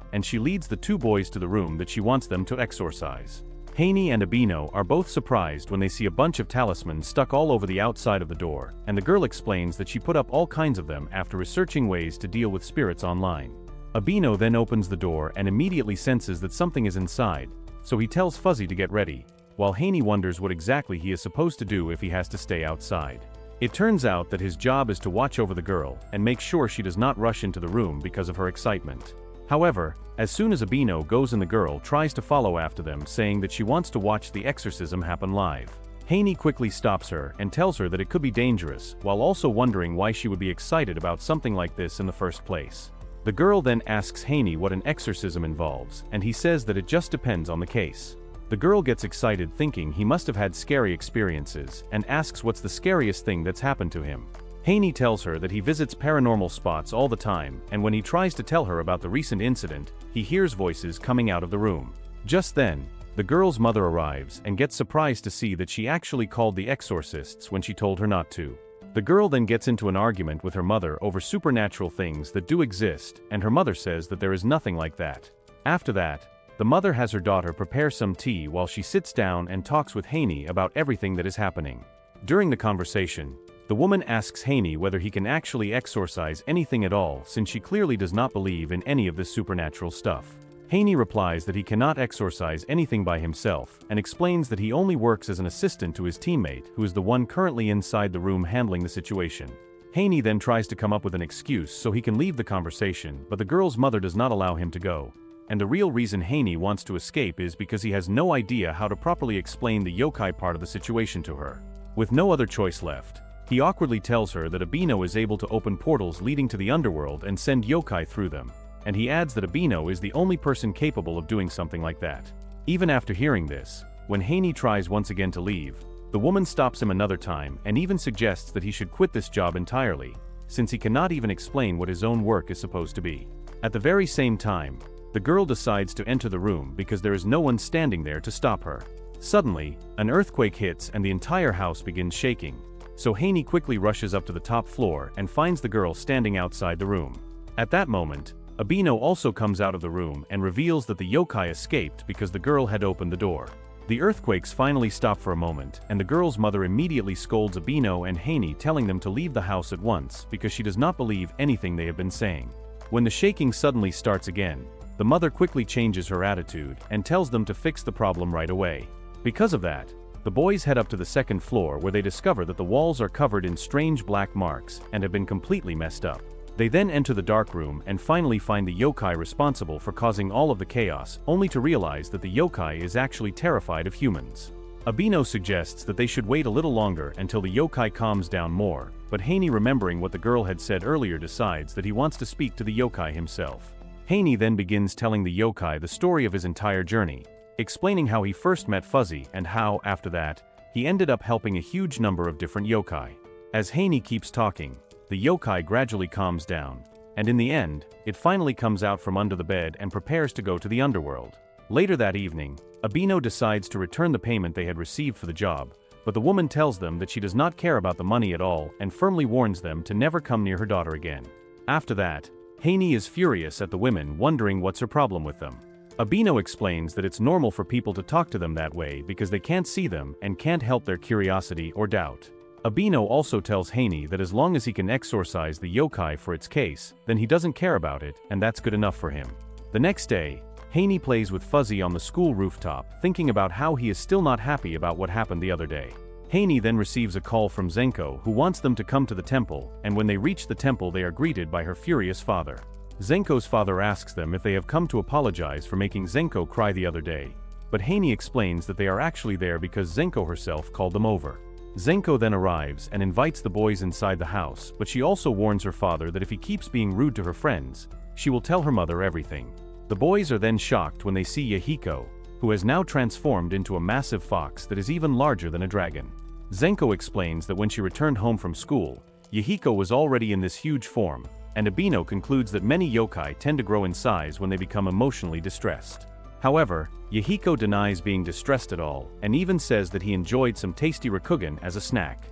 [SPEAKER 1] and she leads the two boys to the room that she wants them to exorcise. Haney and Abino are both surprised when they see a bunch of talismans stuck all over the outside of the door, and the girl explains that she put up all kinds of them after researching ways to deal with spirits online. Abino then opens the door and immediately senses that something is inside, so he tells Fuzzy to get ready, while Haney wonders what exactly he is supposed to do if he has to stay outside. It turns out that his job is to watch over the girl and make sure she does not rush into the room because of her excitement. However, as soon as Abino goes and the girl tries to follow after them, saying that she wants to watch the exorcism happen live, Haney quickly stops her and tells her that it could be dangerous, while also wondering why she would be excited about something like this in the first place. The girl then asks Haney what an exorcism involves, and he says that it just depends on the case. The girl gets excited thinking he must have had scary experiences, and asks what's the scariest thing that's happened to him. Haney tells her that he visits paranormal spots all the time, and when he tries to tell her about the recent incident, he hears voices coming out of the room. Just then, the girl's mother arrives and gets surprised to see that she actually called the exorcists when she told her not to. The girl then gets into an argument with her mother over supernatural things that do exist, and her mother says that there is nothing like that. After that, the mother has her daughter prepare some tea while she sits down and talks with Haney about everything that is happening. During the conversation, the woman asks Haney whether he can actually exorcise anything at all, since she clearly does not believe in any of this supernatural stuff. Haney replies that he cannot exorcise anything by himself, and explains that he only works as an assistant to his teammate, who is the one currently inside the room handling the situation. Haney then tries to come up with an excuse so he can leave the conversation, but the girl's mother does not allow him to go. And the real reason Haney wants to escape is because he has no idea how to properly explain the yokai part of the situation to her. With no other choice left, he awkwardly tells her that Abino is able to open portals leading to the underworld and send yokai through them, and he adds that Abino is the only person capable of doing something like that. Even after hearing this, when Haney tries once again to leave, the woman stops him another time and even suggests that he should quit this job entirely, since he cannot even explain what his own work is supposed to be. At the very same time, the girl decides to enter the room because there is no one standing there to stop her. Suddenly, an earthquake hits and the entire house begins shaking. So Haney quickly rushes up to the top floor and finds the girl standing outside the room. At that moment, Abino also comes out of the room and reveals that the yokai escaped because the girl had opened the door. The earthquakes finally stop for a moment, and the girl's mother immediately scolds Abino and Haney, telling them to leave the house at once because she does not believe anything they have been saying. When the shaking suddenly starts again, the mother quickly changes her attitude and tells them to fix the problem right away. Because of that, the boys head up to the second floor where they discover that the walls are covered in strange black marks and have been completely messed up. They then enter the dark room and finally find the yokai responsible for causing all of the chaos, only to realize that the yokai is actually terrified of humans. Abino suggests that they should wait a little longer until the yokai calms down more, but Haney, remembering what the girl had said earlier, decides that he wants to speak to the yokai himself. Haney then begins telling the yokai the story of his entire journey, explaining how he first met Fuzzy and how, after that, he ended up helping a huge number of different yokai. As Haney keeps talking, the yokai gradually calms down, and in the end, it finally comes out from under the bed and prepares to go to the underworld. Later that evening, Abino decides to return the payment they had received for the job, but the woman tells them that she does not care about the money at all and firmly warns them to never come near her daughter again. After that, Haney is furious at the women, wondering what's her problem with them. Abino explains that it's normal for people to talk to them that way because they can't see them and can't help their curiosity or doubt. Abino also tells Haney that as long as he can exorcise the yokai for its case, then he doesn't care about it, and that's good enough for him. The next day, Haney plays with Fuzzy on the school rooftop, thinking about how he is still not happy about what happened the other day. Haney then receives a call from Zenko, who wants them to come to the temple, and when they reach the temple they are greeted by her furious father. Zenko's father asks them if they have come to apologize for making Zenko cry the other day, but Haney explains that they are actually there because Zenko herself called them over. Zenko then arrives and invites the boys inside the house, but she also warns her father that if he keeps being rude to her friends, she will tell her mother everything. The boys are then shocked when they see Yahiko, who has now transformed into a massive fox that is even larger than a dragon. Zenko explains that when she returned home from school, Yahiko was already in this huge form, and Abino concludes that many yokai tend to grow in size when they become emotionally distressed. However, Yahiko denies being distressed at all, and even says that he enjoyed some tasty rakugan as a snack.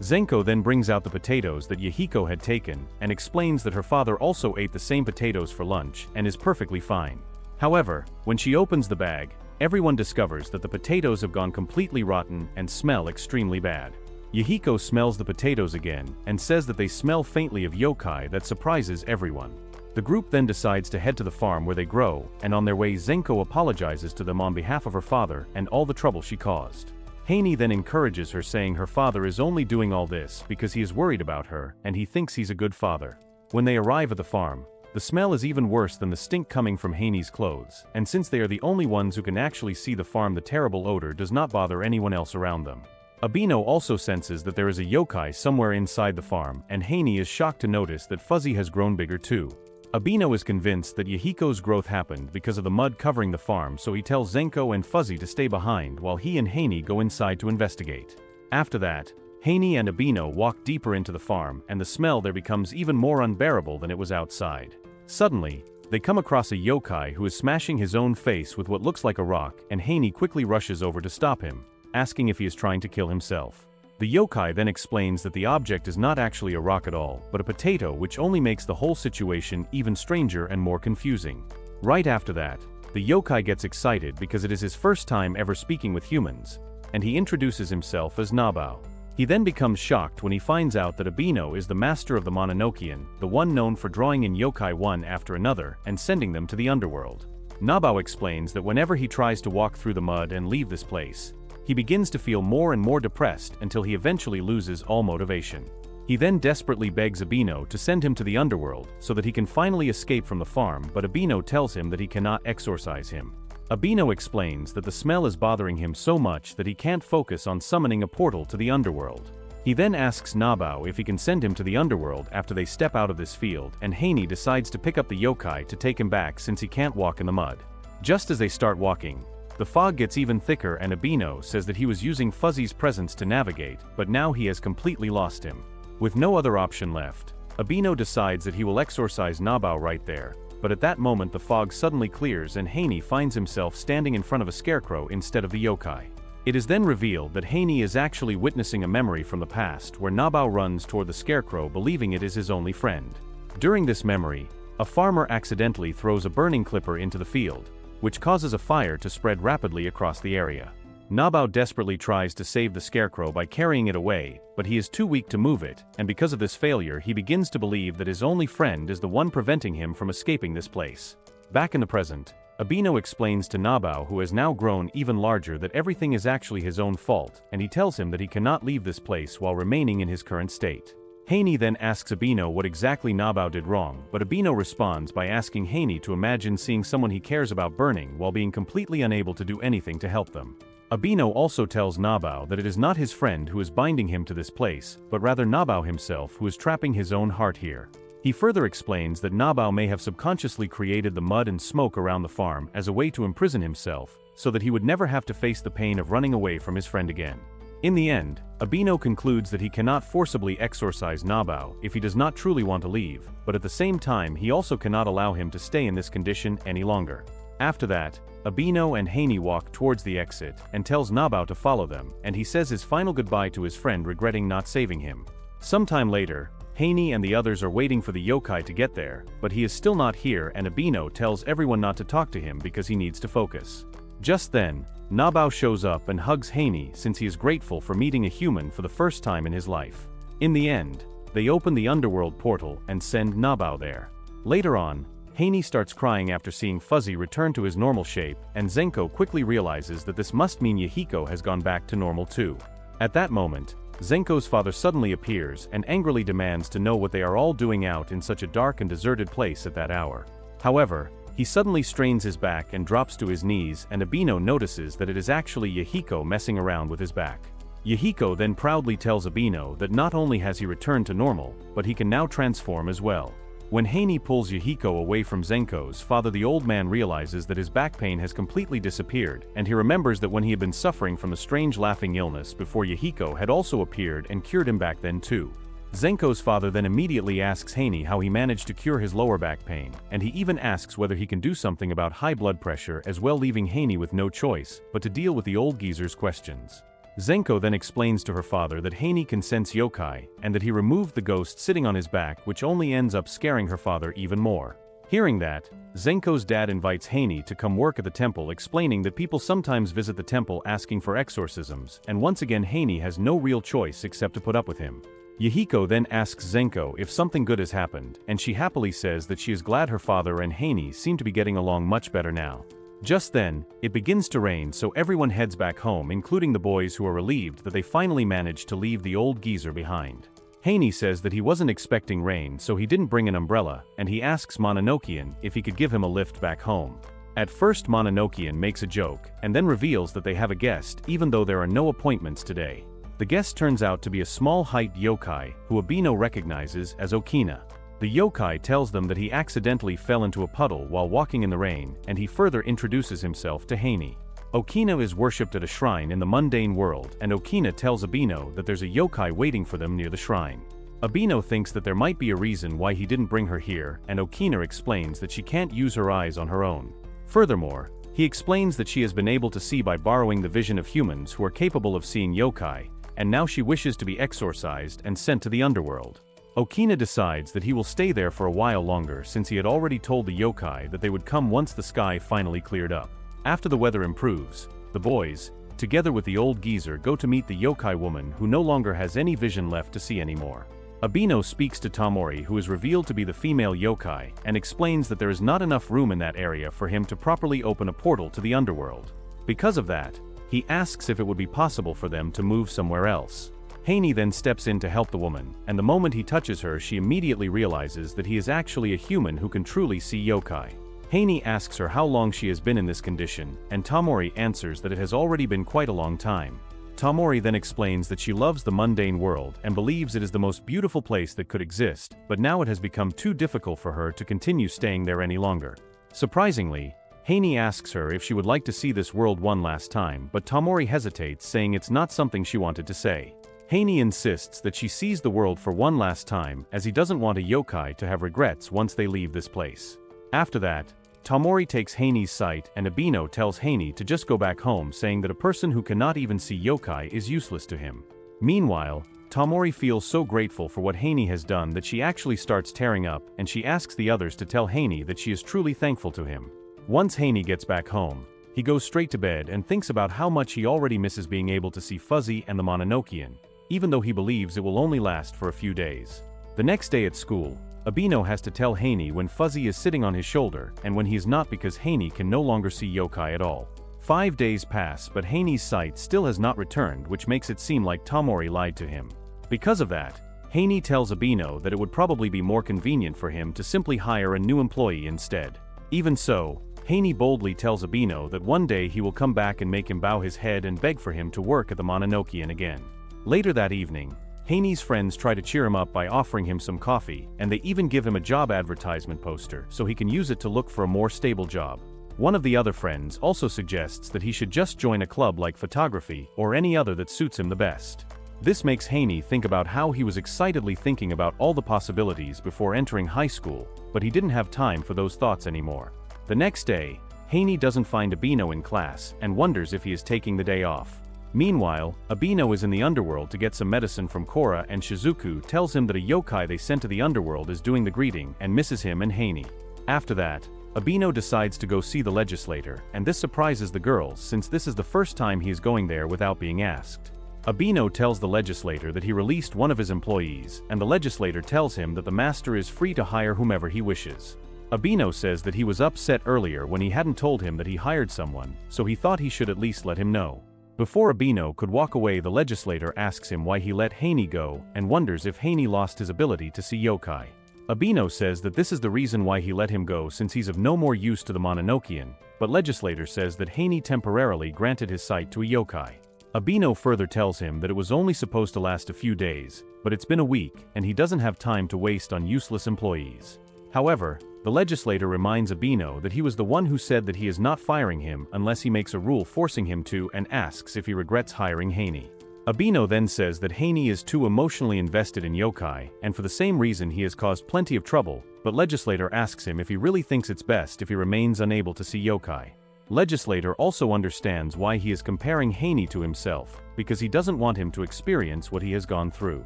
[SPEAKER 1] Zenko then brings out the potatoes that Yahiko had taken, and explains that her father also ate the same potatoes for lunch and is perfectly fine. However, when she opens the bag, everyone discovers that the potatoes have gone completely rotten and smell extremely bad. Yahiko smells the potatoes again and says that they smell faintly of yokai that surprises everyone. The group then decides to head to the farm where they grow, and on their way Zenko apologizes to them on behalf of her father and all the trouble she caused. Haney then encourages her, saying her father is only doing all this because he is worried about her and he thinks he's a good father. When they arrive at the farm, the smell is even worse than the stink coming from Haney's clothes, and since they are the only ones who can actually see the farm, the terrible odor does not bother anyone else around them. Abino also senses that there is a yokai somewhere inside the farm, and Haney is shocked to notice that Fuzzy has grown bigger too. Abino is convinced that Yahiko's growth happened because of the mud covering the farm, so he tells Zenko and Fuzzy to stay behind while he and Haney go inside to investigate. After that, Haney and Abino walk deeper into the farm, and the smell there becomes even more unbearable than it was outside. Suddenly, they come across a yokai who is smashing his own face with what looks like a rock, and Haney quickly rushes over to stop him, asking if he is trying to kill himself. The yokai then explains that the object is not actually a rock at all, but a potato, which only makes the whole situation even stranger and more confusing. Right after that, the yokai gets excited because it is his first time ever speaking with humans, and he introduces himself as Nabao. He then becomes shocked when he finds out that Abino is the master of the Mononokean, the one known for drawing in yokai one after another and sending them to the underworld. Nabao explains that whenever he tries to walk through the mud and leave this place, he begins to feel more and more depressed until he eventually loses all motivation. He then desperately begs Abino to send him to the underworld so that he can finally escape from the farm, but Abino tells him that he cannot exorcise him. Abino explains that the smell is bothering him so much that he can't focus on summoning a portal to the underworld. He then asks Nabao if he can send him to the underworld after they step out of this field, and Haney decides to pick up the yokai to take him back since he can't walk in the mud. Just as they start walking, the fog gets even thicker, and Abino says that he was using Fuzzy's presence to navigate, but now he has completely lost him. With no other option left, Abino decides that he will exorcise Nabao right there, but at that moment the fog suddenly clears and Haney finds himself standing in front of a scarecrow instead of the yokai. It is then revealed that Haney is actually witnessing a memory from the past where Nabao runs toward the scarecrow believing it is his only friend. During this memory, a farmer accidentally throws a burning clipper into the field, which causes a fire to spread rapidly across the area. Nabao desperately tries to save the scarecrow by carrying it away, but he is too weak to move it, and because of this failure he begins to believe that his only friend is the one preventing him from escaping this place. Back in the present, Abino explains to Nabao, who has now grown even larger, that everything is actually his own fault, and he tells him that he cannot leave this place while remaining in his current state. Haney then asks Abino what exactly Nabao did wrong, but Abino responds by asking Haney to imagine seeing someone he cares about burning while being completely unable to do anything to help them. Abino also tells Nabao that it is not his friend who is binding him to this place, but rather Nabao himself who is trapping his own heart here. He further explains that Nabao may have subconsciously created the mud and smoke around the farm as a way to imprison himself, so that he would never have to face the pain of running away from his friend again. In the end, Abino concludes that he cannot forcibly exorcise Nabao if he does not truly want to leave, but at the same time he also cannot allow him to stay in this condition any longer. After that, Abino and Haney walk towards the exit and tells Nabao to follow them, and he says his final goodbye to his friend, regretting not saving him. Sometime later, Haney and the others are waiting for the yokai to get there, but he is still not here, and Abino tells everyone not to talk to him because he needs to focus. Just then, Nabao shows up and hugs Haney since he is grateful for meeting a human for the first time in his life. In the end, they open the underworld portal and send Nabao there. Later on, Haney starts crying after seeing Fuzzy return to his normal shape, and Zenko quickly realizes that this must mean Yahiko has gone back to normal too. At that moment, Zenko's father suddenly appears and angrily demands to know what they are all doing out in such a dark and deserted place at that hour. However, he suddenly strains his back and drops to his knees, and Abino notices that it is actually Yahiko messing around with his back. Yahiko then proudly tells Abino that not only has he returned to normal, but he can now transform as well. When Haney pulls Yahiko away from Zenko's father, the old man realizes that his back pain has completely disappeared, and he remembers that when he had been suffering from a strange laughing illness before, Yahiko had also appeared and cured him back then too. Zenko's father then immediately asks Haney how he managed to cure his lower back pain, and he even asks whether he can do something about high blood pressure as well, leaving Haney with no choice but to deal with the old geezer's questions. Zenko then explains to her father that Haney can sense yokai, and that he removed the ghost sitting on his back, which only ends up scaring her father even more. Hearing that, Zenko's dad invites Haney to come work at the temple, explaining that people sometimes visit the temple asking for exorcisms, and once again Haney has no real choice except to put up with him. Yahiko then asks Zenko if something good has happened, and she happily says that she is glad her father and Haney seem to be getting along much better now. Just then, it begins to rain, so everyone heads back home, including the boys, who are relieved that they finally managed to leave the old geezer behind. Haney says that he wasn't expecting rain, so he didn't bring an umbrella, and he asks Mononokean if he could give him a lift back home. At first Mononokean makes a joke, and then reveals that they have a guest even though there are no appointments today. The guest turns out to be a small-height yokai, who Abino recognizes as Okina. The yokai tells them that he accidentally fell into a puddle while walking in the rain, and he further introduces himself to Haney. Okina is worshipped at a shrine in the mundane world, and Okina tells Abino that there's a yokai waiting for them near the shrine. Abino thinks that there might be a reason why he didn't bring her here, and Okina explains that she can't use her eyes on her own. Furthermore, he explains that she has been able to see by borrowing the vision of humans who are capable of seeing yokai, and now she wishes to be exorcised and sent to the underworld. Okina decides that he will stay there for a while longer, since he had already told the yokai that they would come once the sky finally cleared up. After the weather improves, the boys, together with the old geezer, go to meet the yokai woman who no longer has any vision left to see anymore. Abino speaks to Tamori, who is revealed to be the female yokai, and explains that there is not enough room in that area for him to properly open a portal to the underworld. Because of that, he asks if it would be possible for them to move somewhere else. Haney then steps in to help the woman, and the moment he touches her, she immediately realizes that he is actually a human who can truly see yokai. Haney asks her how long she has been in this condition, and Tamori answers that it has already been quite a long time. Tamori then explains that she loves the mundane world and believes it is the most beautiful place that could exist, but now it has become too difficult for her to continue staying there any longer. Surprisingly, Haney asks her if she would like to see this world one last time, but Tamori hesitates, saying it's not something she wanted to say. Haney insists that she sees the world for one last time, as he doesn't want a yokai to have regrets once they leave this place. After that, Tamori takes Haney's sight, and Abino tells Haney to just go back home, saying that a person who cannot even see yokai is useless to him. Meanwhile, Tamori feels so grateful for what Haney has done that she actually starts tearing up, and she asks the others to tell Haney that she is truly thankful to him. Once Haney gets back home, he goes straight to bed and thinks about how much he already misses being able to see Fuzzy and the Mononokean, even though he believes it will only last for a few days. The next day at school, Abino has to tell Haney when Fuzzy is sitting on his shoulder and when he is not, because Haney can no longer see yokai at all. 5 days pass, but Haney's sight still has not returned, which makes it seem like Tamori lied to him. Because of that, Haney tells Abino that it would probably be more convenient for him to simply hire a new employee instead. Even so, Haney boldly tells Abino that one day he will come back and make him bow his head and beg for him to work at the Mononokean again. Later that evening, Haney's friends try to cheer him up by offering him some coffee, and they even give him a job advertisement poster so he can use it to look for a more stable job. One of the other friends also suggests that he should just join a club like photography or any other that suits him the best. This makes Haney think about how he was excitedly thinking about all the possibilities before entering high school, but he didn't have time for those thoughts anymore. The next day, Haney doesn't find Abino in class and wonders if he is taking the day off. Meanwhile, Abino is in the underworld to get some medicine from Korra, and Shizuku tells him that a yokai they sent to the underworld is doing the greeting and misses him and Haney. After that, Abino decides to go see the legislator, and this surprises the girls since this is the first time he is going there without being asked. Abino tells the legislator that he released one of his employees, and the legislator tells him that the master is free to hire whomever he wishes. Abino says that he was upset earlier when he hadn't told him that he hired someone, so he thought he should at least let him know. Before Abino could walk away, the legislator asks him why he let Haney go and wonders if Haney lost his ability to see yokai. Abino says that this is the reason why he let him go, since he's of no more use to the Mononokean, but legislator says that Haney temporarily granted his sight to a yokai. Abino further tells him that it was only supposed to last a few days, but it's been a week and he doesn't have time to waste on useless employees. However, the legislator reminds Abino that he was the one who said that he is not firing him unless he makes a rule forcing him to and asks if he regrets hiring Haney. Abino then says that Haney is too emotionally invested in Yokai, and for the same reason he has caused plenty of trouble, but legislator asks him if he really thinks it's best if he remains unable to see Yokai. Legislator also understands why he is comparing Haney to himself, because he doesn't want him to experience what he has gone through.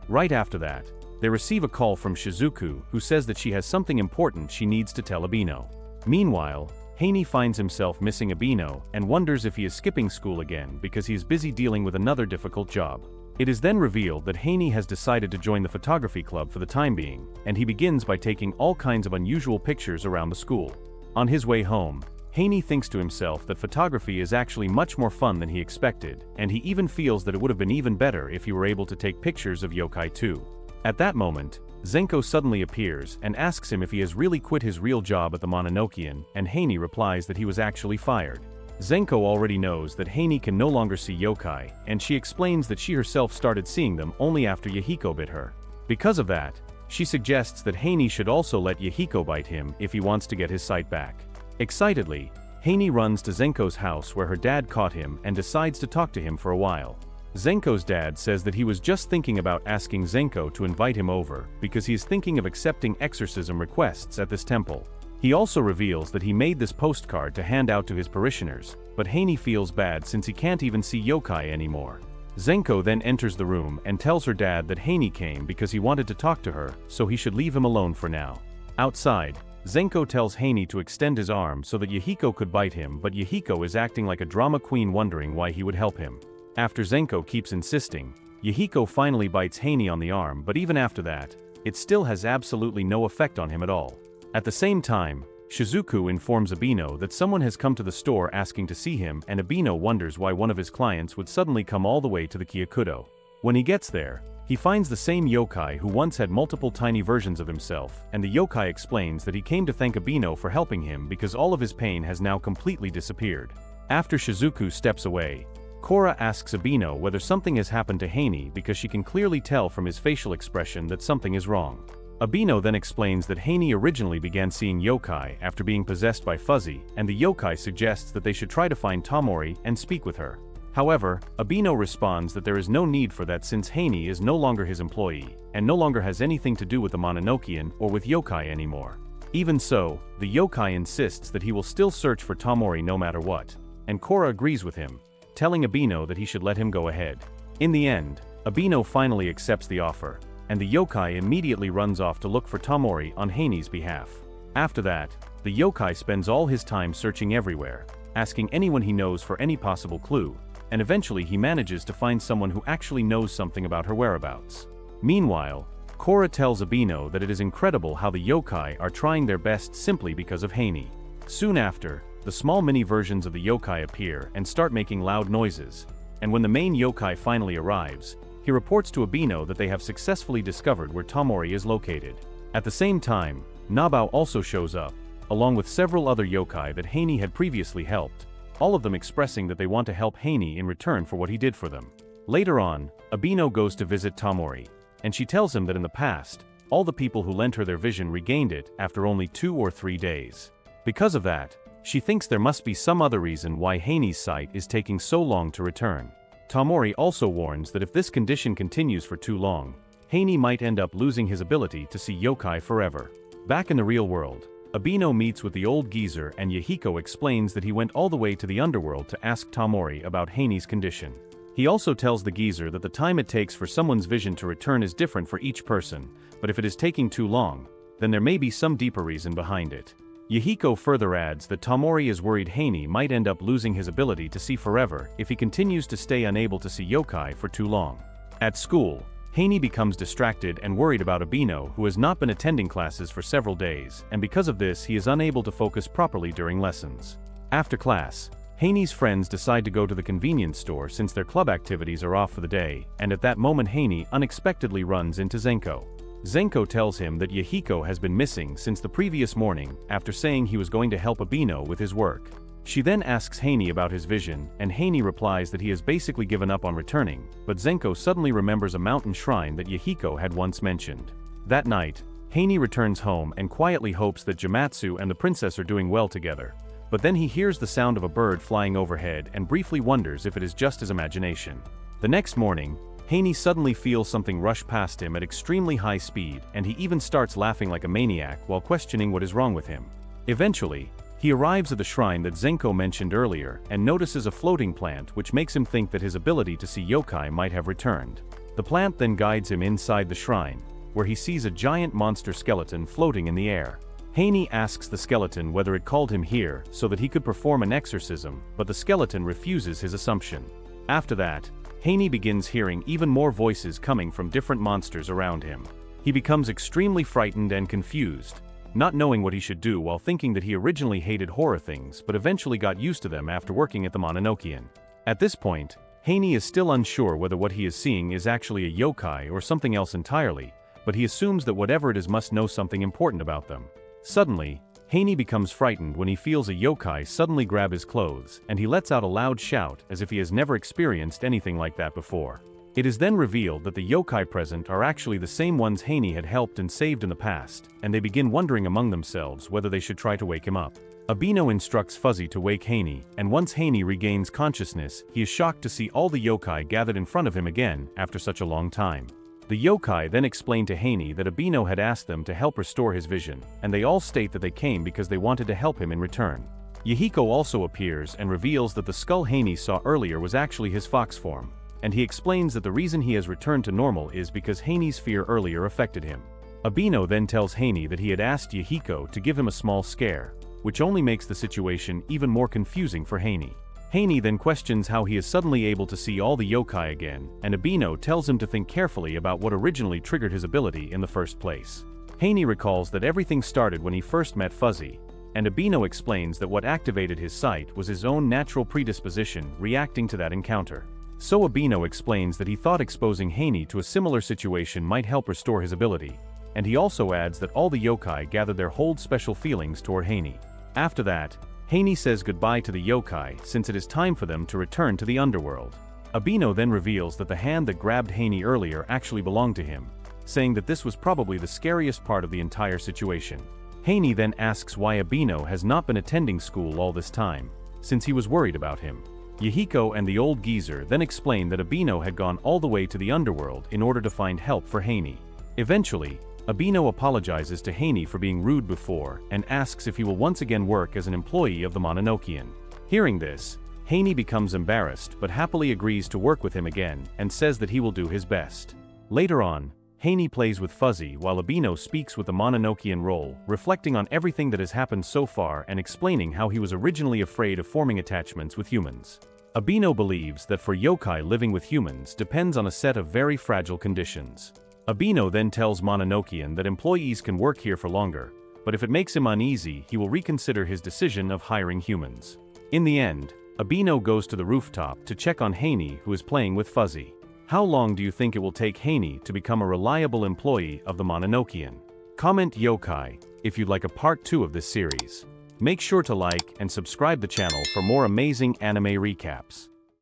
[SPEAKER 1] Right after that, they receive a call from Shizuku, who says that she has something important she needs to tell Abino. Meanwhile, Haney finds himself missing Abino and wonders if he is skipping school again because he is busy dealing with another difficult job. It is then revealed that Haney has decided to join the photography club for the time being, and he begins by taking all kinds of unusual pictures around the school. On his way home, Haney thinks to himself that photography is actually much more fun than he expected, and he even feels that it would have been even better if he were able to take pictures of Yokai too. At that moment, Zenko suddenly appears and asks him if he has really quit his real job at the Mononokean, and Haney replies that he was actually fired. Zenko already knows that Haney can no longer see Yokai, and she explains that she herself started seeing them only after Yahiko bit her. Because of that, she suggests that Haney should also let Yahiko bite him if he wants to get his sight back. Excitedly, Haney runs to Zenko's house where her dad caught him and decides to talk to him for a while. Zenko's dad says that he was just thinking about asking Zenko to invite him over because he is thinking of accepting exorcism requests at this temple. He also reveals that he made this postcard to hand out to his parishioners, but Haney feels bad since he can't even see Yokai anymore. Zenko then enters the room and tells her dad that Haney came because he wanted to talk to her, so he should leave him alone for now. Outside, Zenko tells Haney to extend his arm so that Yahiko could bite him, but Yahiko is acting like a drama queen wondering why he would help him. After Zenko keeps insisting, Yahiko finally bites Haney on the arm, but even after that, it still has absolutely no effect on him at all. At the same time, Shizuku informs Abino that someone has come to the store asking to see him, and Abino wonders why one of his clients would suddenly come all the way to the Kyokudo. When he gets there, he finds the same Yokai who once had multiple tiny versions of himself, and the Yokai explains that he came to thank Abino for helping him because all of his pain has now completely disappeared. After Shizuku steps away, Korra asks Abino whether something has happened to Haney because she can clearly tell from his facial expression that something is wrong. Abino then explains that Haney originally began seeing Yokai after being possessed by Fuzzy, and the Yokai suggests that they should try to find Tamori and speak with her. However, Abino responds that there is no need for that since Haney is no longer his employee, and no longer has anything to do with the Mononokean or with Yokai anymore. Even so, the Yokai insists that he will still search for Tamori no matter what, and Korra agrees with him, telling Abino that he should let him go ahead. In the end, Abino finally accepts the offer, and the Yokai immediately runs off to look for Tamori on Haney's behalf. After that, the Yokai spends all his time searching everywhere, asking anyone he knows for any possible clue, and eventually he manages to find someone who actually knows something about her whereabouts. Meanwhile, Korra tells Abino that it is incredible how the Yokai are trying their best simply because of Haney. Soon after, the small mini versions of the Yokai appear and start making loud noises, and when the main Yokai finally arrives, he reports to Abino that they have successfully discovered where Tamori is located. At the same time, Nabao also shows up, along with several other Yokai that Haney had previously helped, all of them expressing that they want to help Haney in return for what he did for them. Later on, Abino goes to visit Tamori, and she tells him that in the past, all the people who lent her their vision regained it after only 2 or 3 days. Because of that, she thinks there must be some other reason why Haney's sight is taking so long to return. Tamori also warns that if this condition continues for too long, Haney might end up losing his ability to see Yokai forever. Back in the real world, Abino meets with the old geezer and Yahiko explains that he went all the way to the underworld to ask Tamori about Haney's condition. He also tells the geezer that the time it takes for someone's vision to return is different for each person, but if it is taking too long, then there may be some deeper reason behind it. Yahiko further adds that Tamori is worried Haney might end up losing his ability to see forever if he continues to stay unable to see Yokai for too long. At school, Haney becomes distracted and worried about Abino, who has not been attending classes for several days, and because of this he is unable to focus properly during lessons. After class, Haney's friends decide to go to the convenience store since their club activities are off for the day, and at that moment Haney unexpectedly runs into Zenko. Zenko tells him that Yahiko has been missing since the previous morning after saying he was going to help Abino with his work. She then asks Haney about his vision, and Haney replies that he has basically given up on returning, but Zenko suddenly remembers a mountain shrine that Yahiko had once mentioned. That night, Haney returns home and quietly hopes that Jamatsu and the princess are doing well together. But then he hears the sound of a bird flying overhead and briefly wonders if it is just his imagination. The next morning, Haney suddenly feels something rush past him at extremely high speed, and he even starts laughing like a maniac while questioning what is wrong with him. Eventually, he arrives at the shrine that Zenko mentioned earlier and notices a floating plant which makes him think that his ability to see yokai might have returned. The plant then guides him inside the shrine, where he sees a giant monster skeleton floating in the air. Haney asks the skeleton whether it called him here so that he could perform an exorcism, but the skeleton refuses his assumption. After that, Haney begins hearing even more voices coming from different monsters around him. He becomes extremely frightened and confused, not knowing what he should do while thinking that he originally hated horror things but eventually got used to them after working at the Mononokean. At this point, Haney is still unsure whether what he is seeing is actually a yokai or something else entirely, but he assumes that whatever it is must know something important about them. Suddenly, Haney becomes frightened when he feels a yokai suddenly grab his clothes, and he lets out a loud shout as if he has never experienced anything like that before. It is then revealed that the yokai present are actually the same ones Haney had helped and saved in the past, and they begin wondering among themselves whether they should try to wake him up. Abino instructs Fuzzy to wake Haney, and once Haney regains consciousness, he is shocked to see all the yokai gathered in front of him again after such a long time. The yokai then explain to Haney that Abino had asked them to help restore his vision, and they all state that they came because they wanted to help him in return. Yahiko also appears and reveals that the skull Haney saw earlier was actually his fox form, and he explains that the reason he has returned to normal is because Haney's fear earlier affected him. Abino then tells Haney that he had asked Yahiko to give him a small scare, which only makes the situation even more confusing for Haney. Haney then questions how he is suddenly able to see all the yokai again, and Abino tells him to think carefully about what originally triggered his ability in the first place. Haney recalls that everything started when he first met Fuzzy, and Abino explains that what activated his sight was his own natural predisposition reacting to that encounter. So Abino explains that he thought exposing Haney to a similar situation might help restore his ability, and he also adds that all the yokai gathered their hold special feelings toward Haney. After that, Haney says goodbye to the yokai since it is time for them to return to the underworld. Abino then reveals that the hand that grabbed Haney earlier actually belonged to him, saying that this was probably the scariest part of the entire situation. Haney then asks why Abino has not been attending school all this time, since he was worried about him. Yahiko and the old geezer then explain that Abino had gone all the way to the underworld in order to find help for Haney. Eventually, Abino apologizes to Haney for being rude before and asks if he will once again work as an employee of the Mononokean. Hearing this, Haney becomes embarrassed but happily agrees to work with him again and says that he will do his best. Later on, Haney plays with Fuzzy while Abino speaks with the Mononokean role, reflecting on everything that has happened so far and explaining how he was originally afraid of forming attachments with humans. Abino believes that for yokai living with humans depends on a set of very fragile conditions. Abino then tells Mononokean that employees can work here for longer, but if it makes him uneasy, he will reconsider his decision of hiring humans. In the end, Abino goes to the rooftop to check on Haney, who is playing with Fuzzy. How long do you think it will take Haney to become a reliable employee of the Mononokean? Comment yokai if you'd like a part 2 of this series. Make sure to like and subscribe the channel for more amazing anime recaps.